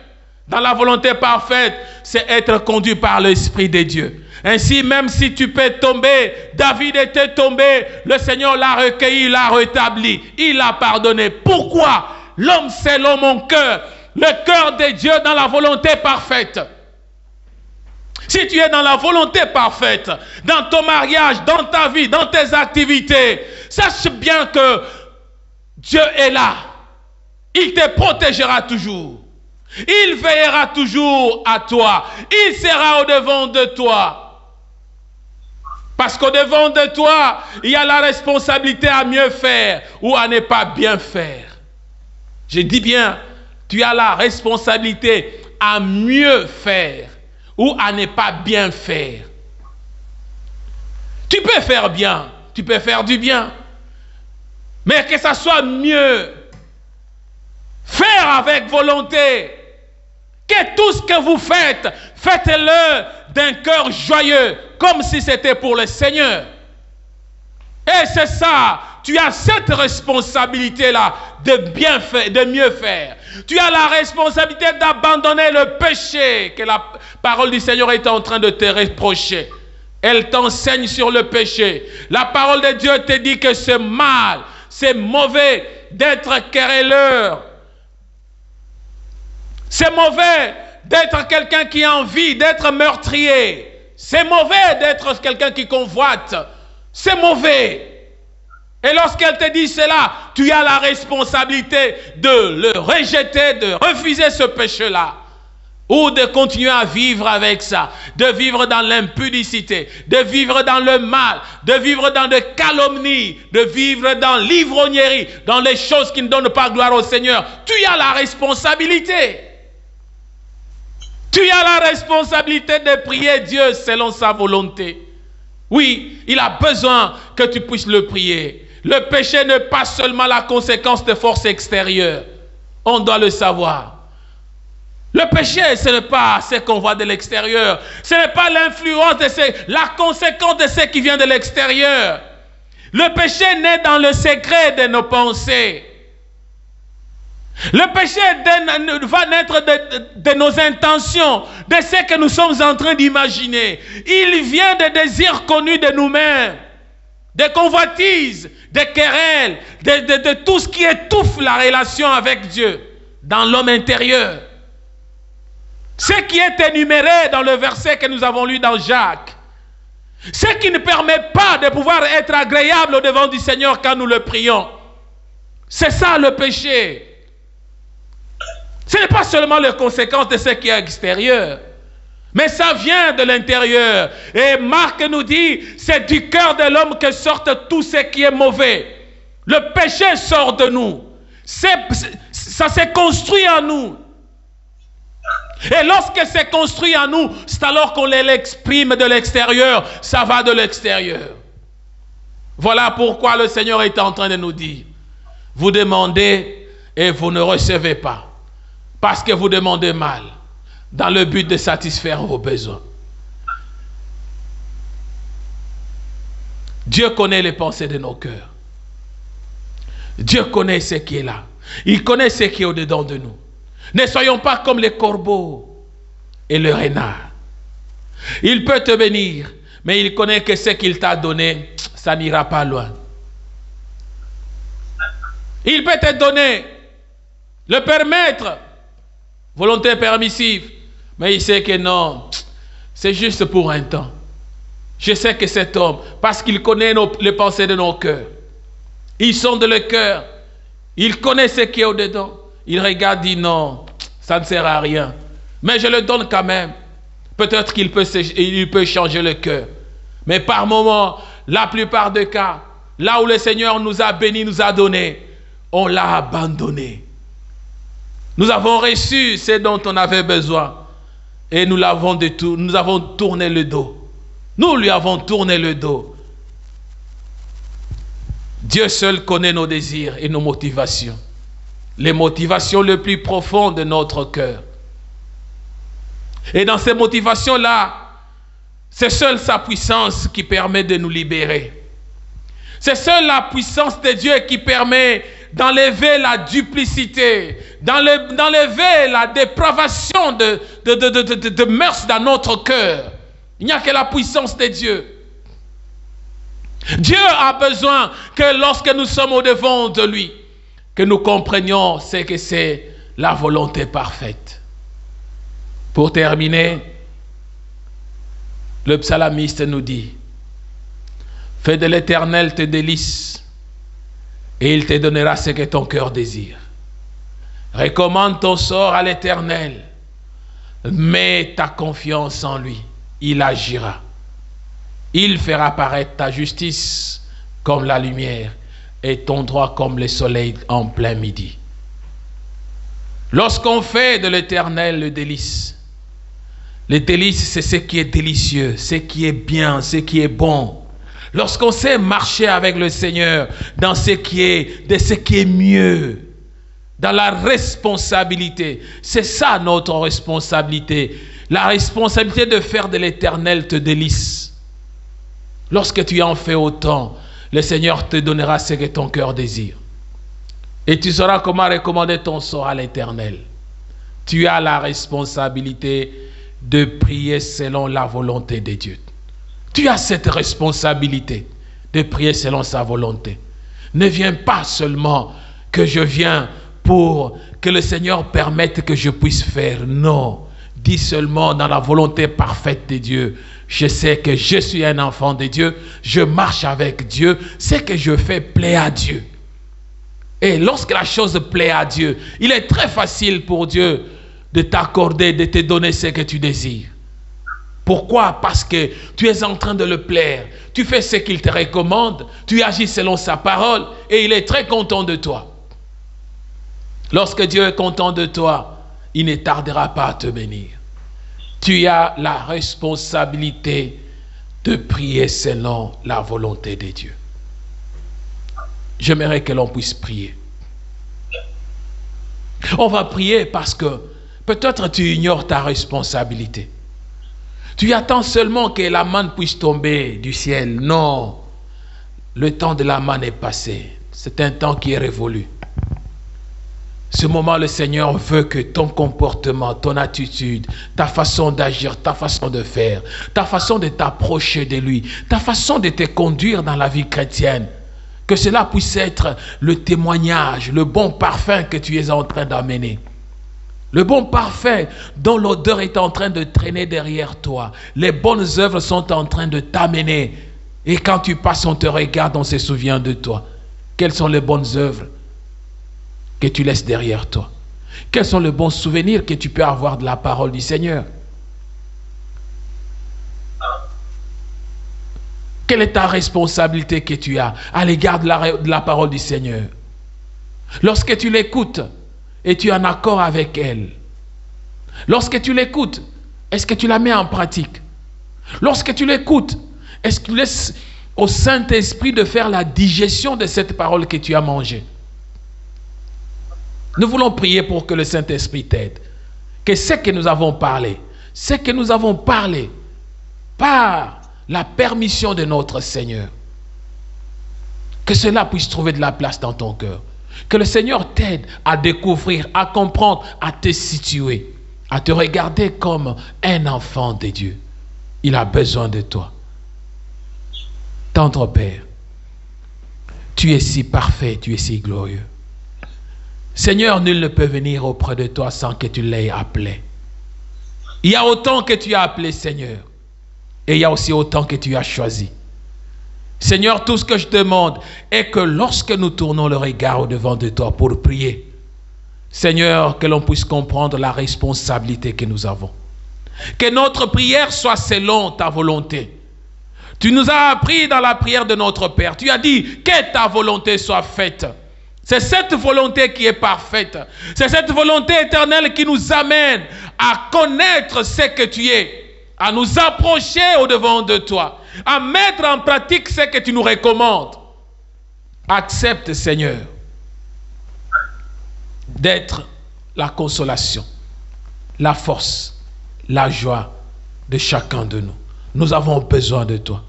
Dans la volonté parfaite, c'est être conduit par l'Esprit de Dieu. Ainsi, même si tu peux tomber, David était tombé, le Seigneur l'a recueilli, l'a rétabli, il l'a pardonné. Pourquoi? L'homme selon mon cœur, le cœur de Dieu dans la volonté parfaite. Si tu es dans la volonté parfaite, dans ton mariage, dans ta vie, dans tes activités, sache bien que Dieu est là. Il te protégera toujours. Il veillera toujours à toi. Il sera au-devant de toi. Parce qu'au-devant de toi, il y a la responsabilité à mieux faire ou à ne pas bien faire. Je dis bien, tu as la responsabilité à mieux faire ou à ne pas bien faire. Tu peux faire bien, tu peux faire du bien, mais que ça soit mieux. Faire avec volonté. Que tout ce que vous faites, faites-le d'un cœur joyeux, comme si c'était pour le Seigneur. Et c'est ça, tu as cette responsabilité-là de bien faire, de mieux faire. Tu as la responsabilité d'abandonner le péché que la parole du Seigneur est en train de te reprocher. Elle t'enseigne sur le péché. La parole de Dieu te dit que c'est mal, c'est mauvais d'être querelleur. C'est mauvais d'être quelqu'un qui a envie, d'être meurtrier. C'est mauvais d'être quelqu'un qui convoite. C'est mauvais. Et lorsqu'elle te dit cela, tu as la responsabilité de le rejeter, de refuser ce péché-là. Ou de continuer à vivre avec ça, de vivre dans l'impudicité, de vivre dans le mal, de vivre dans des calomnies, de vivre dans l'ivrognerie, dans les choses qui ne donnent pas gloire au Seigneur. Tu as la responsabilité. Tu as la responsabilité de prier Dieu selon sa volonté. Oui, il a besoin que tu puisses le prier. Le péché n'est pas seulement la conséquence de forces extérieures. On doit le savoir. Le péché, ce n'est pas ce qu'on voit de l'extérieur. Ce n'est pas l'influence la conséquence de ce qui vient de l'extérieur. Le péché naît dans le secret de nos pensées. Le péché va naître de nos intentions, de ce que nous sommes en train d'imaginer. Il vient des désirs connus de nous-mêmes, des convoitises, des querelles, de tout ce qui étouffe la relation avec Dieu dans l'homme intérieur. Ce qui est énuméré dans le verset que nous avons lu dans Jacques. Ce qui ne permet pas de pouvoir être agréable au devant du Seigneur quand nous le prions. C'est ça le péché. Ce n'est pas seulement les conséquences de ce qui est extérieur, mais ça vient de l'intérieur. Et Marc nous dit, c'est du cœur de l'homme que sort tout ce qui est mauvais. Le péché sort de nous. Ça s'est construit en nous. Et lorsque c'est construit en nous, c'est alors qu'on l'exprime de l'extérieur. Ça va de l'extérieur. Voilà pourquoi le Seigneur est en train de nous dire, vous demandez et vous ne recevez pas. Parce que vous demandez mal, dans le but de satisfaire vos besoins. Dieu connaît les pensées de nos cœurs. Dieu connaît ce qui est là. Il connaît ce qui est au-dedans de nous. Ne soyons pas comme les corbeaux et le renard. Il peut te bénir, mais il connaît que ce qu'il t'a donné, ça n'ira pas loin. Il peut te donner, le permettre, volonté permissive, mais il sait que non, c'est juste pour un temps. Je sais que cet homme, parce qu'il connaît les pensées de nos cœurs, ils sont de le cœur, il connaît ce qui est au-dedans. Il regarde, dit non, ça ne sert à rien. Mais je le donne quand même. Peut-être qu'il peut changer le cœur. Mais par moment, la plupart des cas, là où le Seigneur nous a bénis, nous a donné, on l'a abandonné. Nous avons reçu ce dont on avait besoin. Et nous avons tourné le dos. Nous lui avons tourné le dos. Dieu seul connaît nos désirs et nos motivations. Les motivations les plus profondes de notre cœur. Et dans ces motivations-là, c'est seule sa puissance qui permet de nous libérer. C'est seule la puissance de Dieu qui permet d'enlever la duplicité, d'enlever la dépravation de mœurs dans notre cœur. Il n'y a que la puissance de Dieu. Dieu a besoin que lorsque nous sommes au devant de lui, que nous comprenions ce que c'est la volonté parfaite. Pour terminer, le psalamiste nous dit, fais de l'Éternel tes délices et il te donnera ce que ton cœur désire. Recommande ton sort à l'Éternel, mets ta confiance en lui, il agira. Il fera paraître ta justice comme la lumière et ton droit comme le soleil en plein midi. Lorsqu'on fait de l'Éternel le délice c'est ce qui est délicieux, ce qui est bien, ce qui est bon. Lorsqu'on sait marcher avec le Seigneur dans ce qui est mieux, dans la responsabilité, c'est ça notre responsabilité, la responsabilité de faire de l'Éternel te délice. Lorsque tu en fais autant, le Seigneur te donnera ce que ton cœur désire. Et tu sauras comment recommander ton sort à l'Éternel. Tu as la responsabilité de prier selon la volonté de Dieu. Tu as cette responsabilité de prier selon sa volonté. Ne viens pas seulement que je viens pour que le Seigneur permette que je puisse faire. Non. Dis seulement dans la volonté parfaite de Dieu, Je sais que je suis un enfant de Dieu, je marche avec Dieu, ce que je fais plaît à Dieu. Et lorsque la chose plaît à Dieu, il est très facile pour Dieu de t'accorder, de te donner ce que tu désires. Pourquoi? Parce que tu es en train de le plaire. Tu fais ce qu'il te recommande, tu agis selon sa parole et il est très content de toi. Lorsque Dieu est content de toi, il ne tardera pas à te bénir. Tu as la responsabilité de prier selon la volonté de Dieu. J'aimerais que l'on puisse prier. On va prier parce que peut-être tu ignores ta responsabilité. Tu attends seulement que la manne puisse tomber du ciel. Non, le temps de la manne est passé. C'est un temps qui est révolu. Ce moment, le Seigneur veut que ton comportement, ton attitude, ta façon d'agir, ta façon de faire, ta façon de t'approcher de lui, ta façon de te conduire dans la vie chrétienne, que cela puisse être le témoignage, le bon parfum que tu es en train d'amener. Le bon parfum dont l'odeur est en train de traîner derrière toi. Les bonnes œuvres sont en train de t'amener. Et quand tu passes, on te regarde, on se souvient de toi. Quelles sont les bonnes œuvres que tu laisses derrière toi? Quels sont les bons souvenirs que tu peux avoir de la parole du Seigneur? Quelle est ta responsabilité que tu as à l'égard de la parole du Seigneur? Lorsque tu l'écoutes et tu es en accord avec elle, lorsque tu l'écoutes, est-ce que tu la mets en pratique? Lorsque tu l'écoutes, est-ce que tu laisses au Saint-Esprit de faire la digestion de cette parole que tu as mangée? Nous voulons prier pour que le Saint-Esprit t'aide. Que ce que nous avons parlé par la permission de notre Seigneur, que cela puisse trouver de la place dans ton cœur. Que le Seigneur t'aide à découvrir, à comprendre, à te situer, à te regarder comme un enfant de Dieu. Il a besoin de toi. Tendre Père, tu es si parfait, tu es si glorieux. Seigneur, nul ne peut venir auprès de toi sans que tu l'aies appelé. Il y a autant que tu as appelé, Seigneur, et il y a aussi autant que tu as choisi. Seigneur, tout ce que je demande est que lorsque nous tournons le regard au-devant de toi pour prier, Seigneur, que l'on puisse comprendre la responsabilité que nous avons. Que notre prière soit selon ta volonté. Tu nous as appris dans la prière de notre Père. Tu as dit que ta volonté soit faite. C'est cette volonté qui est parfaite. C'est cette volonté éternelle qui nous amène à connaître ce que tu es, à nous approcher au-devant de toi, à mettre en pratique ce que tu nous recommandes. Accepte, Seigneur, d'être la consolation, la force, la joie de chacun de nous. Nous avons besoin de toi,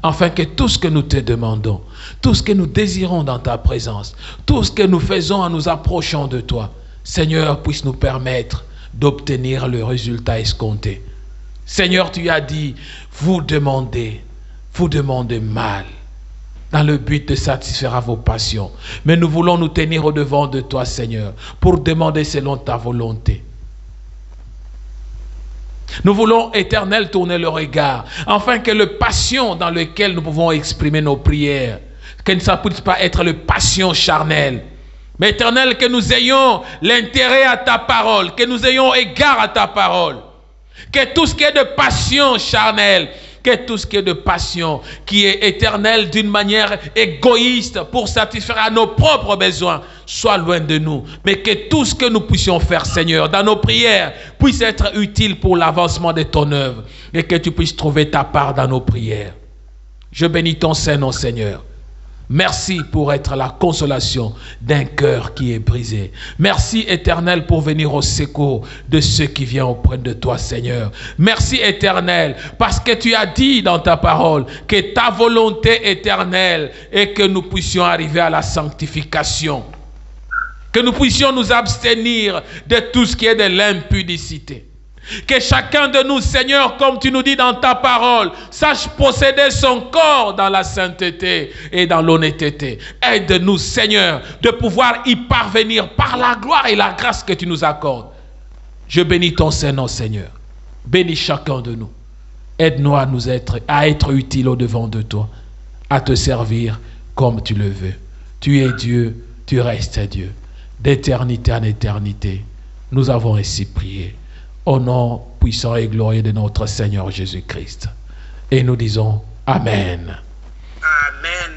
afin que tout ce que nous te demandons, tout ce que nous désirons dans ta présence, tout ce que nous faisons en nous approchant de toi, Seigneur, puisse nous permettre d'obtenir le résultat escompté. Seigneur, tu as dit, vous demandez mal, dans le but de satisfaire à vos passions. Mais nous voulons nous tenir au-devant de toi, Seigneur, pour demander selon ta volonté. Nous voulons, Éternel, tourner le regard, afin que le passion dans lequel nous pouvons exprimer nos prières, que ça ne puisse pas être le passion charnel, mais Éternel, que nous ayons l'intérêt à ta parole, que nous ayons égard à ta parole, que tout ce qui est de passion charnelle, que tout ce qui est de passion, qui est éternel d'une manière égoïste pour satisfaire à nos propres besoins, soit loin de nous. Mais que tout ce que nous puissions faire, Seigneur, dans nos prières, puisse être utile pour l'avancement de ton œuvre. Et que tu puisses trouver ta part dans nos prières. Je bénis ton Saint-Nom, Seigneur. Merci pour être la consolation d'un cœur qui est brisé. Merci, Éternel, pour venir au secours de ceux qui viennent auprès de toi, Seigneur. Merci, Éternel, parce que tu as dit dans ta parole que ta volonté éternelle est que nous puissions arriver à la sanctification, que nous puissions nous abstenir de tout ce qui est de l'impudicité. Que chacun de nous, Seigneur, comme tu nous dis dans ta parole, sache posséder son corps dans la sainteté et dans l'honnêteté. Aide-nous, Seigneur, de pouvoir y parvenir par la gloire et la grâce que tu nous accordes. Je bénis ton Saint-Nom, Seigneur. Bénis chacun de nous. Aide-nous à être utiles au-devant de toi, à te servir comme tu le veux. Tu es Dieu, tu restes Dieu. D'éternité en éternité, nous avons ainsi prié. Au nom puissant et glorieux de notre Seigneur Jésus-Christ. Et nous disons Amen. Amen.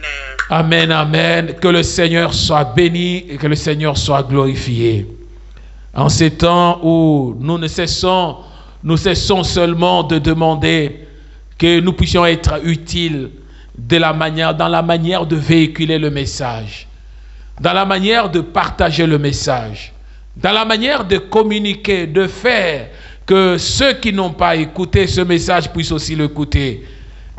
Amen, amen. Que le Seigneur soit béni et que le Seigneur soit glorifié. En ces temps où nous cessons seulement de demander que nous puissions être utiles dans la manière de véhiculer le message, dans la manière de partager le message, dans la manière de communiquer, de faire que ceux qui n'ont pas écouté ce message puissent aussi l'écouter.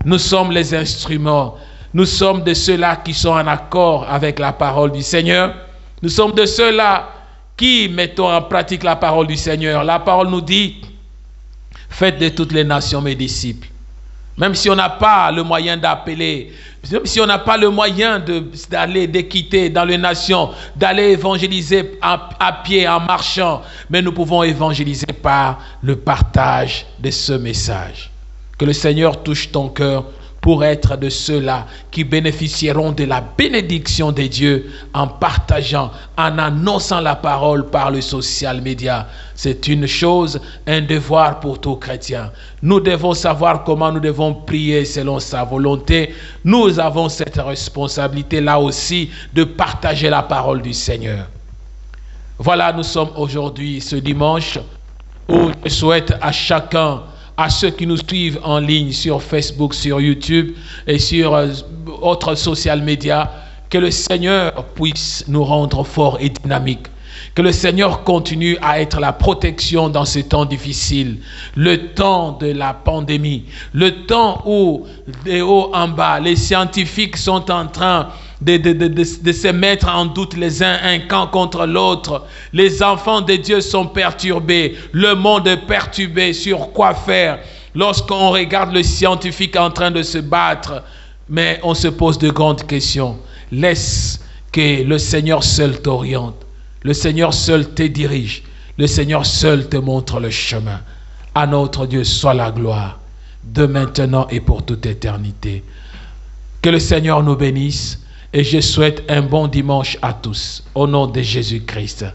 Nous sommes les instruments. Nous sommes de ceux-là qui sont en accord avec la parole du Seigneur. Nous sommes de ceux-là qui mettons en pratique la parole du Seigneur. La parole nous dit, faites de toutes les nations mes disciples. Même si on n'a pas le moyen d'appeler, même si on n'a pas le moyen de quitter dans les nations, d'aller évangéliser à pied, en marchant, mais nous pouvons évangéliser par le partage de ce message. Que le Seigneur touche ton cœur pour être de ceux-là qui bénéficieront de la bénédiction de Dieu en partageant, en annonçant la parole par le social media. C'est une chose, un devoir pour tout chrétien. Nous devons savoir comment nous devons prier selon sa volonté. Nous avons cette responsabilité-là aussi de partager la parole du Seigneur. Voilà, nous sommes aujourd'hui, ce dimanche, où je souhaite à chacun, à ceux qui nous suivent en ligne sur Facebook, sur YouTube et sur autres social media, que le Seigneur puisse nous rendre forts et dynamiques. Que le Seigneur continue à être la protection dans ces temps difficiles, le temps de la pandémie, le temps où, de haut en bas, les scientifiques sont en train de se mettre en doute les uns un camp contre l'autre. Les enfants de Dieu sont perturbés, le monde est perturbé sur quoi faire. Lorsqu'on regarde le scientifique en train de se battre, mais on se pose de grandes questions. Laisse que le Seigneur seul t'oriente, le Seigneur seul te dirige, le Seigneur seul te montre le chemin. À notre Dieu soit la gloire, de maintenant et pour toute éternité. Que le Seigneur nous bénisse. Et je souhaite un bon dimanche à tous, au nom de Jésus-Christ.